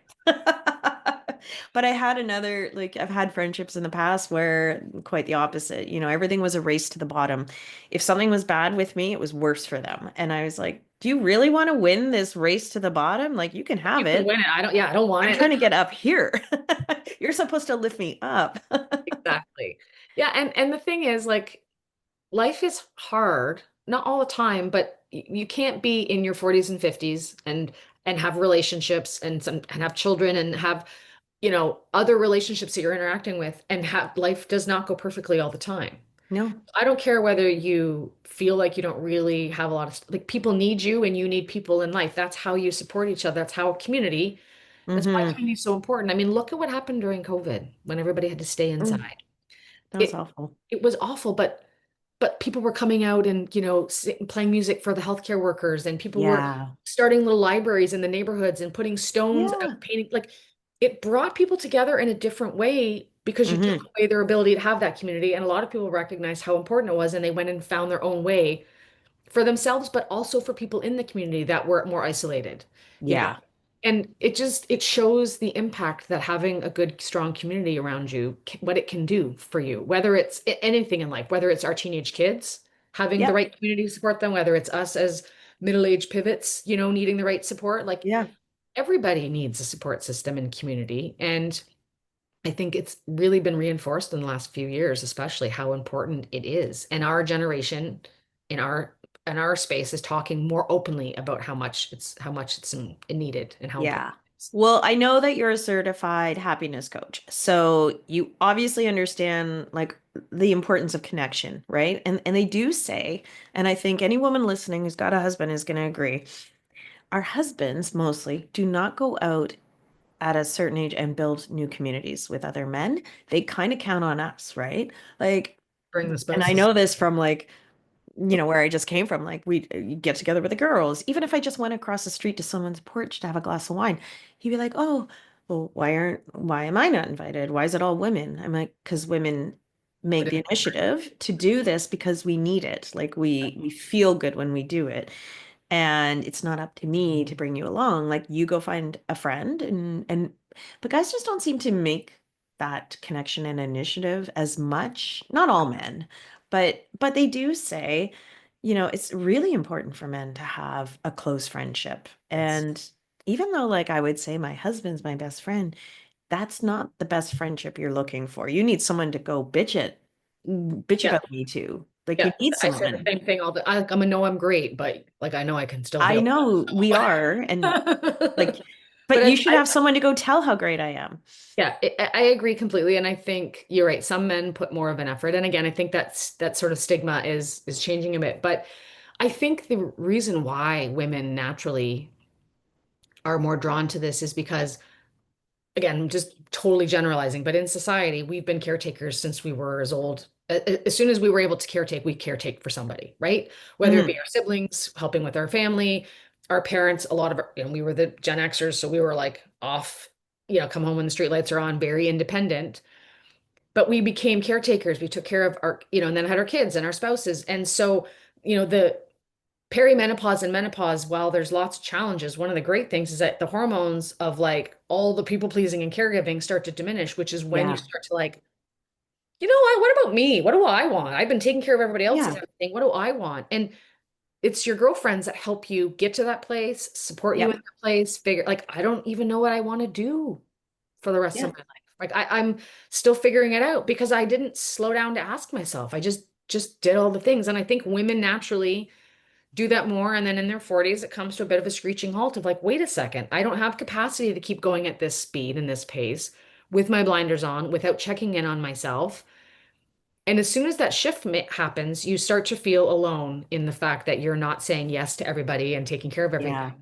But I had another, like, I've had friendships in the past where quite the opposite. Everything was a race to the bottom. If something was bad with me, it was worse for them. And I was like, do you really want to win this race to the bottom? Like, you can You have can it. win it. I don't want I'm it. trying to get up here. You're supposed to lift me up. Exactly. Yeah, and the thing is like life is hard, not all the time, but you can't be in your 40s and 50s and have relationships and have children and have, other relationships that you're interacting with and have life does not go perfectly all the time. No. I don't care whether you feel like you don't really have a lot of like people need you and you need people in life. That's how you support each other. That's how community, that's why Mm-hmm. community is so important. I mean, look at what happened during COVID when everybody had to stay Mm, inside. that was It awful. it was awful, but people were coming out and playing music for the healthcare workers, and people were Yeah. starting little libraries in the neighborhoods and putting stones Yeah. out, painting like it brought people together in a different way because you took Hmm. away their ability to have that community, and a lot of people recognized how important it was, and they went and found their own way for themselves, but also for people in the community that were more isolated, you know. Yeah. And it shows the impact that having a good, strong community around you, what it can do for you, whether it's anything in life, whether it's our teenage kids, having the Yep. right community to support them, whether it's us as middle-aged pivots, needing the right support. Like Yeah. everybody needs a support system and community. And I think it's really been reinforced in the last few years, especially how important it is. And our generation in our space is talking more openly about how much it's needed and how important Yeah. it is. Well, I know that you're a certified happiness coach. So you obviously understand like the importance of connection, right? And they do say, and I think any woman listening who's got a husband is going to agree, our husbands mostly do not go out at a certain age and build new communities with other men. They kind of count on us, right? Like, Bring the and I spouses. know this from like where I just came from, like we get together with the girls. Even if I just went across the street to someone's porch to have a glass of wine, he'd be like, "Oh, well, why am I not invited? Why is it all women?" I'm like, "Because women make Put the in- initiative to do this because we need it. Like we feel good when we do it." And it's not up to me to bring you along. Like you go find a friend and but guys just don't seem to make that connection and initiative as much. Not all men, but they do say, it's really important for men to have a close friendship. Yes. And even though like I would say my husband's my best friend, that's not the best friendship you're looking for. You need someone to go bitch Yeah. about me too. Like you Yeah. need I say the someone. same thing all the I'm a no, I'm great, but like I know I can still I get know we are, and like, but but you should have someone to go tell how great I am. yeah, I agree completely, and I think you're right. Some men put more of an effort, and again, I think that sort of stigma is changing a bit. But I think the reason why women naturally are more drawn to this is because, again, I'm just totally generalizing, but in society, we've been caretakers since we were as old. As soon as we were able to caretake, we caretake for somebody, right? Whether it be Mhm. our siblings, helping with our family, our parents, a lot of we were the Gen Xers, so we were like off, come home when the street lights are on, very independent. But we became caretakers. We took care of our, and then had our kids and our spouses. And so, the perimenopause and menopause, while there's lots of challenges, one of the great things is that the hormones of like all the people pleasing and caregiving start to diminish, which is when you Yeah. start to like, what about me? What do I want? I've been taking care of everybody else's Yeah. everything. What do I want? And it's your girlfriends that help you get to that place, support you in Yep. that place, figure like, I don't even know what I want to do for the rest of Yeah. my life. Like I'm still figuring it out because I didn't slow down to ask myself. I just did all the things. And I think women naturally do that more. And then in their 40s, it comes to a bit of a screeching halt of like, wait a second, I don't have capacity to keep going at this speed and this pace with my blinders on without checking in on myself. And as soon as that shift happens, you start to feel alone in the fact that you're not saying yes to everybody and taking care of Yeah. everything.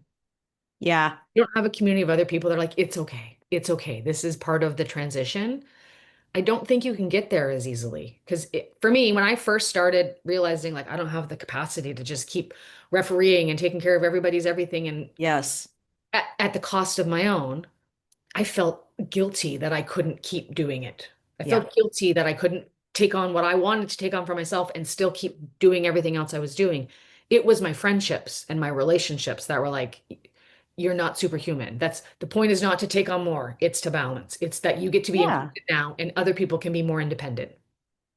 Yeah. You don't have a community of other people that are like, it's okay. It's okay. This is part of the transition. I don't think you can get there as easily because for me, when I first started realizing like I don't have the capacity to just keep refereeing and taking care of everybody's everything and Yes. at the cost of my own, I felt guilty that I couldn't keep doing it. I Yeah. felt guilty that I couldn't take on what I wanted to take on for myself and still keep doing everything else I was doing. It was my friendships and my relationships that were like, you're not superhuman. That's the point is not to take on more, it's to balance. It's that you get to be Yeah. included now and other people can be more independent.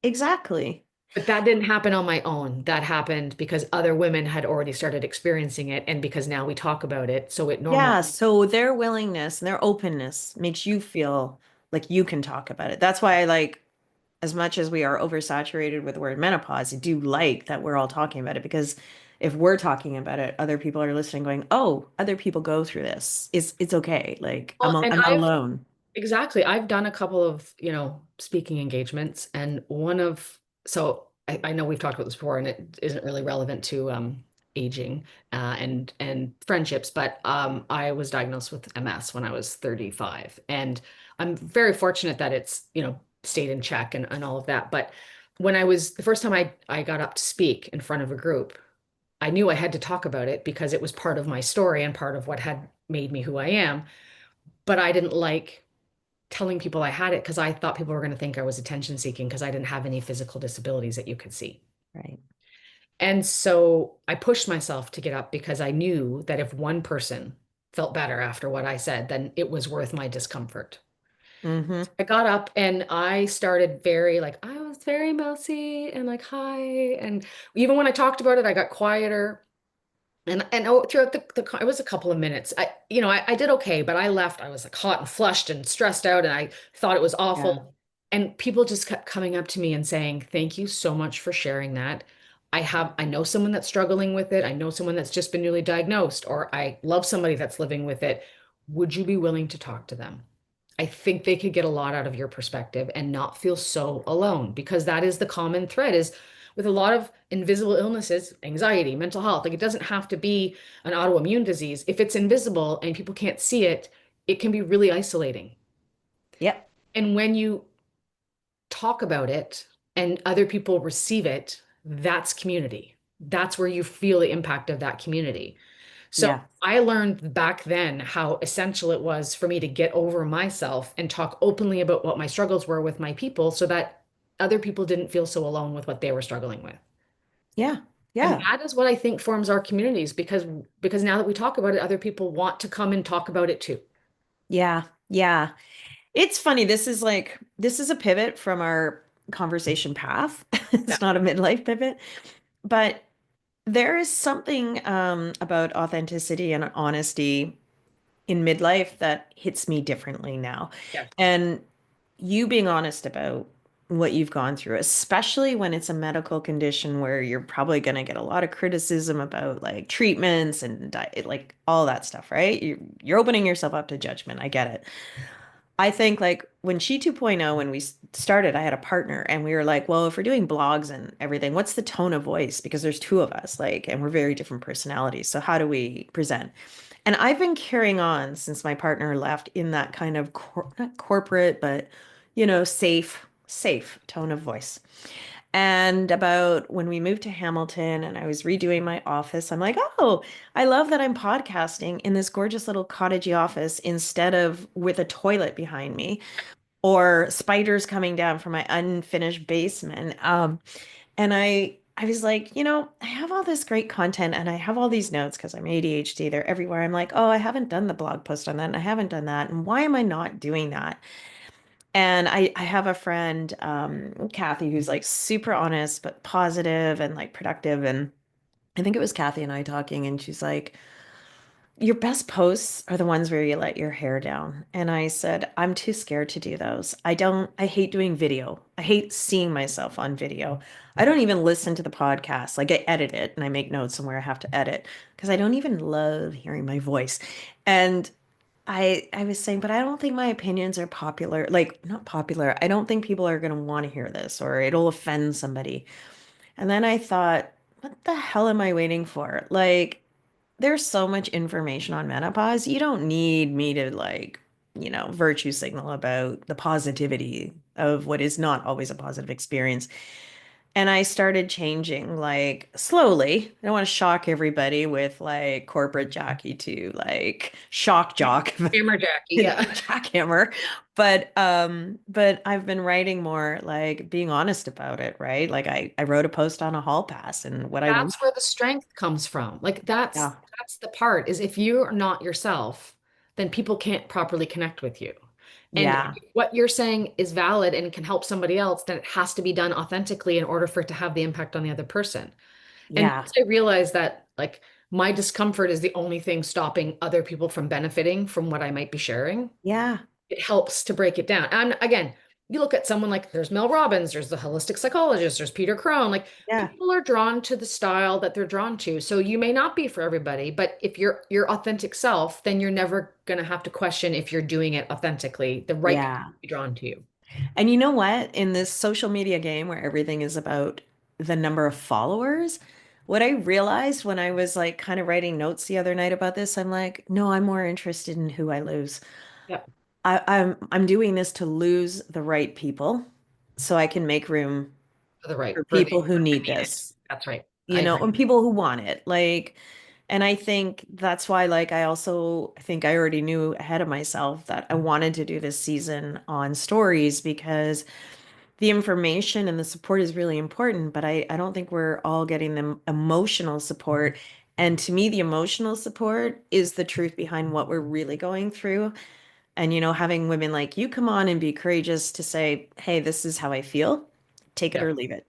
Exactly. But that didn't happen on my own. That happened because other women had already started experiencing it and because now we talk about it. So it normal. Yeah. So their willingness and their openness makes you feel like you can talk about it. That's why I like as much as we are oversaturated with the word menopause, I do like that we're all talking about it because if we're talking about it, other people are listening, going, "Oh, other people go through this. It's okay. Like Well, and I'm not I've alone." exactly. I've done a couple of, speaking engagements, and so I know we've talked about this before, and it isn't really relevant to aging and friendships, but I was diagnosed with MS when I was 35, and I'm very fortunate that it's, stayed in check and all of that. But when I was the first time I got up to speak in front of a group, I knew I had to talk about it because it was part of my story and part of what had made me who I am. But I didn't like telling people I had it because I thought people were going to think I was attention seeking because I didn't have any physical disabilities that you could see. Right. And so I pushed myself to get up because I knew that if one person felt better after what I said, then it was worth my discomfort. Mm-hmm. I got up and I started I was very mousy and like, hi. And even when I talked about it, I got quieter. And throughout it was a couple of minutes. I did okay, but I left. I was like hot and flushed and stressed out, and I thought it was Yeah. awful. And people just kept coming up to me and saying, "Thank you so much for sharing that. I know someone that's struggling with it. I know someone that's just been newly diagnosed, or I love somebody that's living with it. Would you be willing to talk to them? I think they could get a lot out of your perspective and not feel so alone because that is the common thread is with a lot of invisible illnesses, anxiety, mental health. Like it doesn't have to be an autoimmune disease. If it's invisible and people can't see it, it can be really isolating. Yep. And when you talk about it and other people receive it, that's community. That's where you feel the impact of that community. So Yeah. I learned back then how essential it was for me to get over myself and talk openly about what my struggles were with my people so that other people didn't feel so alone with what they were struggling with. Yeah. And Yeah. that is what I think forms our communities because now that we talk about it, other people want to come and talk about it too. Yeah. Yeah. It's funny. This is a pivot from our conversation path. Yeah. It's not a midlife pivot, but there is something about authenticity and honesty in midlife that hits me differently now. Yeah. And you being honest about what you've gone through, especially when it's a medical condition where you're probably going to get a lot of criticism about like treatments and diet, like all that stuff, right? You're opening yourself up to judgment. I get it. I think like when She 2.0, when we started, I had a partner and we were like, well, if we're doing blogs and everything, what's the tone of voice? Because there's two of us, like, and we're very different personalities. So how do we present? And I've been carrying on since my partner left in that kind of not corporate, but safe tone of voice. And about when we moved to Hamilton and I was redoing my office, I'm like, oh, I love that I'm podcasting in this gorgeous little cottagey office instead of with a toilet behind me or spiders coming down from my unfinished basement. And I was like, I have all this great content and I have all these notes because I'm ADHD. They're everywhere. I'm like, oh, I haven't done the blog post on that and I haven't done that. And why am I not doing that? And I have a friend, Kathy, who's like super honest but positive and like productive. And I think it was Kathy and I talking, and she's like, your best posts are the ones where you let your hair down. And I said, I'm too scared to do those. I hate doing video. I hate seeing myself on video. I don't even listen to the podcast. Like I edit it and I make notes on where I have to edit because I don't even love hearing my voice. And I was saying, but I don't think my opinions are popular. Like, not popular. I don't think people are going to want to hear this or it'll offend somebody. And then I thought, what the hell am I waiting for? Like, there's so much information on menopause. You don't need me to like, virtue signal about the positivity of what is not always a positive experience. And I started changing like slowly. I don't want to shock everybody with like corporate jockey to like shock jock Hammer Jackie, yeah. jackhammer. But I've been writing more like being honest about it, right? Like I wrote a post on a hall pass and what I went. That's where the strength comes from. Like Yeah. that's the part is if you're not yourself, then people can't properly connect with you. And Yeah. if what you're saying is valid and can help somebody else, then it has to be done authentically in order for it to have the impact on the other person. And Yeah. once I realized that like my discomfort is the only thing stopping other people from benefiting from what I might be sharing, Yeah. it helps to break it down. And again, you look at someone like there's Mel Robbins, there's the holistic psychologist, there's Peter Crone. Like Yeah. people are drawn to the style that they're drawn to. So you may not be for everybody, but if you're your authentic self, then you're never going to have to question if you're doing it authentically. The right people Yeah. will be drawn to you. And you know what? In this social media game where everything is about the number of followers, what I realized when I was like kind of writing notes the other night about this, I'm like, no, I'm more interested in who I lose. Yep. I'm doing this to lose the right people so I can make room For the right, for for the people who I need need it. this, That's right. you I know, agree. and people who want it. Like, and I think that's why, like, I think I already knew ahead of myself that I wanted to do this season on stories because the information and the support is really important, but I don't think we're all getting the emotional support. And to me, the emotional support is the truth behind what we're really going through. And, you know, having women like you come on and be courageous to say, hey, this is how I feel, take it or Yep. leave it,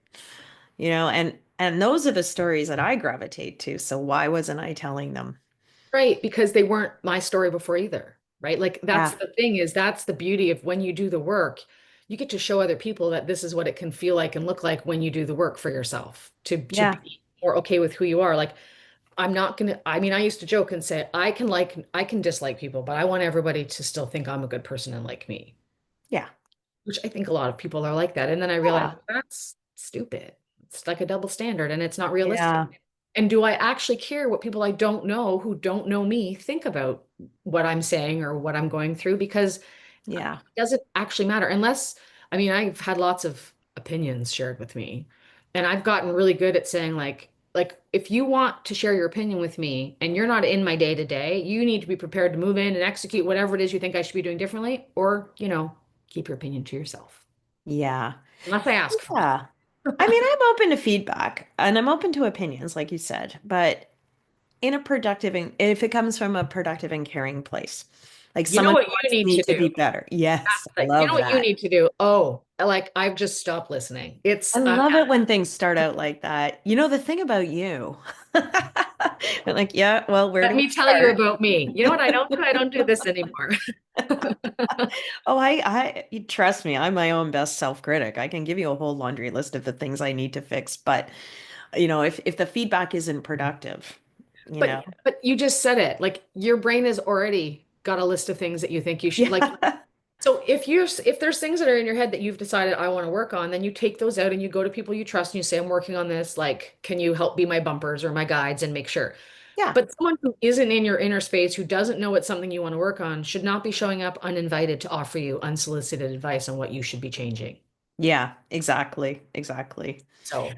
you know, and those are the stories that I gravitate to. So why wasn't I telling them? Right, because they weren't my story before either, right? Like that's Yeah. the thing is that's the beauty of when you do the work, you get to show other people that this is what it can feel like and look like when you do the work for yourself to Yeah. be more okay with who you are. Like I'm not gonna, I mean, I used to joke and say I can dislike people, but I want everybody to still think I'm a good person and like me, Yeah. which I think a lot of people are like that. And then I realized Yeah. that's stupid. It's like a double standard and it's not realistic. Yeah. And do I actually care what people I don't know who don't know me think about what I'm saying or what I'm going through? Because Yeah. it doesn't actually matter unless, I mean, I've had lots of opinions shared with me, and I've gotten really good at saying like if you want to share your opinion with me and you're not in my day to day, you need to be prepared to move in and execute whatever it is you think I should be doing differently, or, keep your opinion to yourself. Yeah. Unless I ask for it. Yeah. I mean, I'm open to feedback and I'm open to opinions, like you said, but in a productive, and if it comes from a productive and caring place, like You know someone what who you wants need me to to do? be better. Yes, I Like, you know love what you that. need to do? Oh, like I've just stopped listening. I love it when things start out like that. You know, the thing about you, I'm like, yeah, well, where Let do we me tell you start? about me. You know what I don't do? I don't do this anymore. Oh, you trust me, I'm my own best self-critic. I can give you a whole laundry list of the things I need to fix, but you know, if the feedback isn't productive, you But know, but you just said it. Like your brain has already got a list of things that you think you should like. yeah, So if there's things that are in your head that you've decided I want to work on, then you take those out and you go to people you trust and you say, I'm working on this. Like, can you help be my bumpers or my guides and make sure? yeah, But someone who isn't in your inner space, who doesn't know it's something you want to work on, should not be showing up uninvited to offer you unsolicited advice on what you should be changing. yeah, exactly, exactly. So,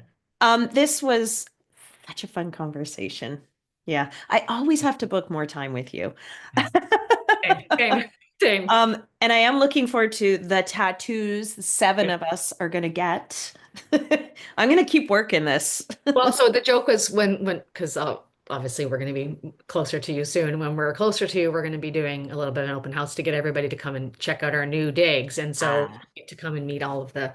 This was such a fun conversation. Yeah, I always have to book more time with you. same, same, same. And I am looking forward to the tattoos the seven of us are gonna get. I'm gonna keep working this. Well, so the joke was because obviously we're going to be closer to you soon. When we're closer to you, we're going to be doing a little bit of an open house to get everybody to come and check out our new digs. And so Ah, get to come and meet all of the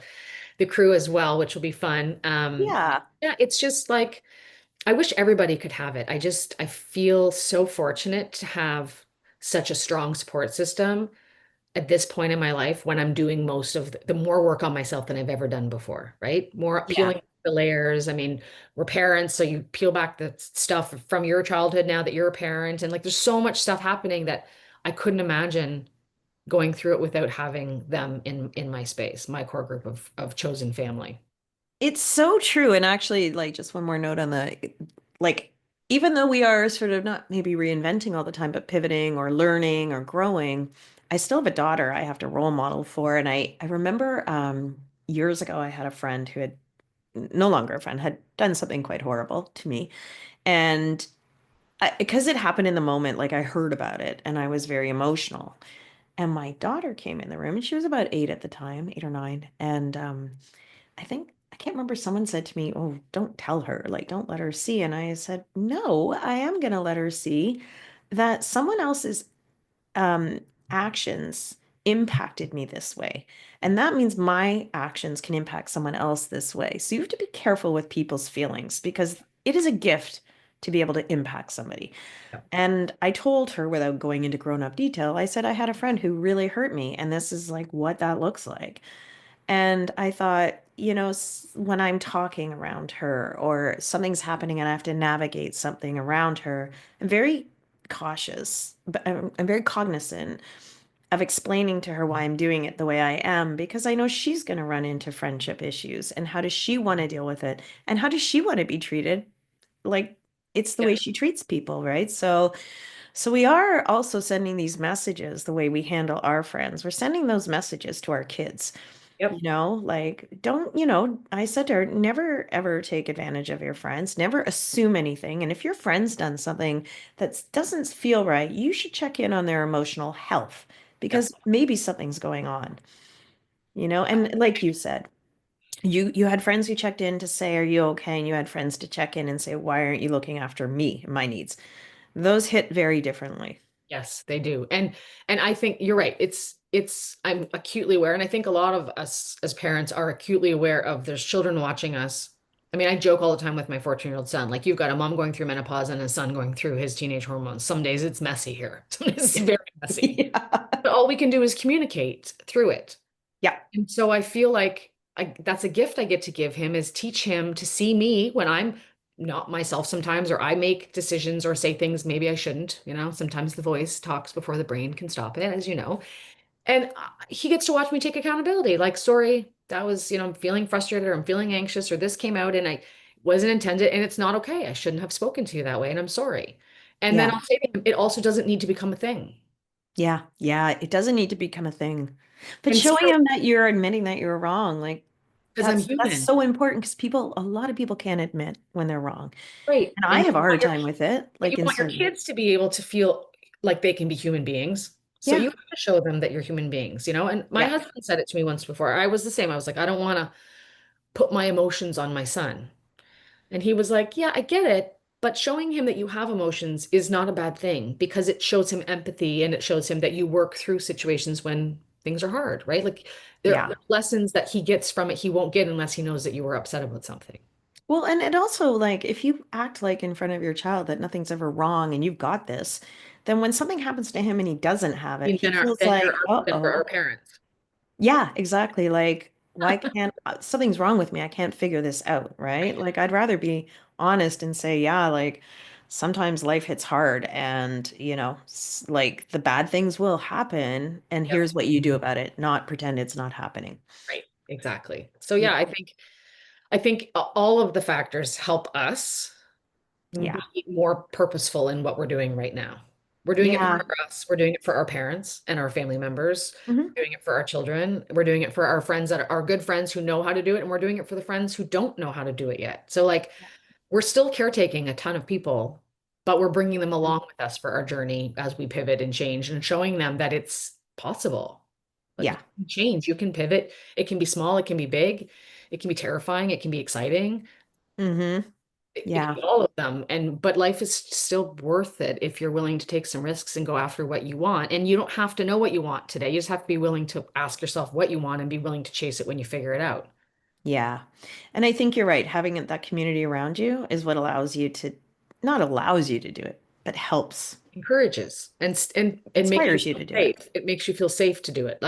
crew as well, which will be fun. yeah, Yeah, it's just like I wish everybody could have it. I feel so fortunate to have such a strong support system at this point in my life when I'm doing most of the more work on myself than I've ever done before, right? More yeah. peeling the layers. I mean, we're parents, so you peel back the stuff from your childhood now that you're a parent. And like there's so much stuff happening that I couldn't imagine going through it without having them in my space, my core group of chosen family. It's so true. And actually, like, just one more note on like, even though we are sort of not maybe reinventing all the time, but pivoting or learning or growing, I still have a daughter I have to role model for. And I remember years ago, I had a friend who had no longer a friend, had done something quite horrible to me. And because it happened in the moment, like I heard about it and I was very emotional. And my daughter came in the room and she was about 8 at the time, 8 or 9. And I think I can't remember someone said to me, "Oh, don't tell her, like don't let her see." And I said, "No, I am going to let her see that someone else's um actions impacted me this way. And that means my actions can impact someone else this way. So you have to be careful with people's feelings because it is a gift to be able to impact somebody." And I told her without going into grown-up detail, I said I had a friend who really hurt me, and this is like what that looks like. And I thought, when I'm talking around her or something's happening and I have to navigate something around her, I'm very cautious, but I'm very cognizant of explaining to her why I'm doing it the way I am because I know she's going to run into friendship issues and how does she want to deal with it? And how does she want to be treated? Like it's the Yeah. way she treats people, right? So we are also sending these messages the way we handle our friends. We're sending those messages to our kids. Yep. Like, don't, I said to her, never ever take advantage of your friends, never assume anything. And if your friend's done something that doesn't feel right, you should check in on their emotional health Yep. because maybe something's going on, And like you said, you had friends who checked in to say, "Are you okay?" And you had friends to check in and say, "Why aren't you looking after me and my needs?" Those hit very differently. Yes, they do. And I think you're right. It's I'm acutely aware, and I think a lot of us as parents are acutely aware of there's children watching us. I mean, I joke all the time with my 14-year-old son, like you've got a mom going through menopause and a son going through his teenage hormones. Some days it's messy here. Some days it's very messy. Yeah. But all we can do is communicate through it. Yeah. And so I feel like that's a gift I get to give him is teach him to see me when I'm not myself sometimes, or I make decisions or say things maybe I shouldn't. Sometimes the voice talks before the brain can stop it, as you know. And he gets to watch me take accountability. Like, sorry, that was, I'm feeling frustrated or I'm feeling anxious or this came out and I wasn't intended and it's not okay. I shouldn't have spoken to you that way and I'm sorry. And then Yeah. I'll say to him, it also doesn't need to become a thing. Yeah. Yeah. It doesn't need to become a thing. But And see, showing them that you're admitting that you're wrong, like because I'm that's human. so important because a lot of people can't admit when they're wrong. Right. And I And have a hard time with it, you like in want your certain. kids to be able to feel like they can be human beings. So you Yeah. have to show them that you're human beings. And my Yeah. husband said it to me once before. I was the same. I was like, I don't want to put my emotions on my son. And he was like, yeah, I get it. But showing him that you have emotions is not a bad thing because it shows him empathy and it shows him that you work through situations when things are hard, right? Like there are Yeah. lessons that he gets from it he won't get unless he knows that you were upset about something. Well, and it also like if you act like in front of your child that nothing's ever wrong and you've got this, then when something happens to him and he doesn't have it, And he feels then you're like, our, then we're our uh-oh. parents. Yeah, exactly. Like, why can't something's wrong with me? I can't figure this out, right? Like, I'd rather be honest and say, yeah, like sometimes life hits hard and, like the bad things will happen and Yep. here's what you do about it, not pretend it's not happening. Right. Exactly. So Yeah. yeah, I think all of the factors help us Yeah. be more purposeful in what we're doing right now. We're doing it Yeah. for us. We're doing it for our parents and our family members. Hmm. We're doing it for our children. We're doing it for our friends that are good friends who know how to do it. And we're doing it for the friends who don't know how to do it yet. So, like, we're still caretaking a ton of people, but we're bringing them along with us for our journey as we pivot and change and showing them that it's possible. Like, you Yeah. can change, you can pivot. It can be small, it can be big, it can be terrifying, it can be exciting. Hmm. It can Yeah. be all of them. But life is still worth it if you're willing to take some risks and go after what you want. And you don't have to know what you want today. You just have to be willing to ask yourself what you want and be willing to chase it when you figure it out. Yeah. And I think you're right. Having that community around you is what allows you to, not allows you to do it, but helps, Encourages and makes you inspires you feel to do it. safe. It makes you feel safe to do it.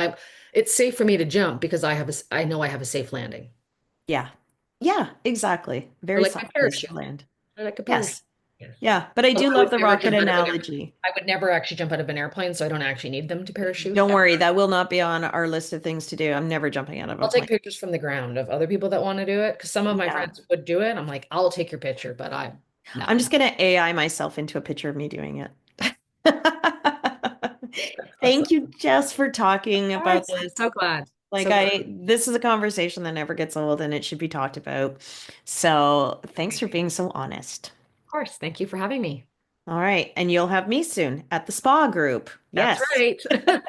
It's safe for me to jump because I know I have a safe landing. Yeah. Yeah, exactly. Or Very like my soft place to parachute. land. Or like a parachute. Yes. Yes. Yeah. But I Although do I love would the never rocket jump out of an analogy. I would never actually jump out of an airplane, so I don't actually need them to parachute. Don't worry, that will not be on our list of things to do. I'm never jumping out of a I'll take plane. pictures from the ground of other people that want to do it because some of my Yeah. friends would do it. I'm like, I'll take your picture, but no. I'm just gonna AI myself into a picture of me doing it. That's Thank awesome. you, Jess, for talking Of about course. I'm this. so glad. Like So glad. this is a conversation that never gets old and it should be talked about. So thanks for being so honest. Of course. Thank you for having me. All right. And you'll have me soon at the spa group. That's Yes. right.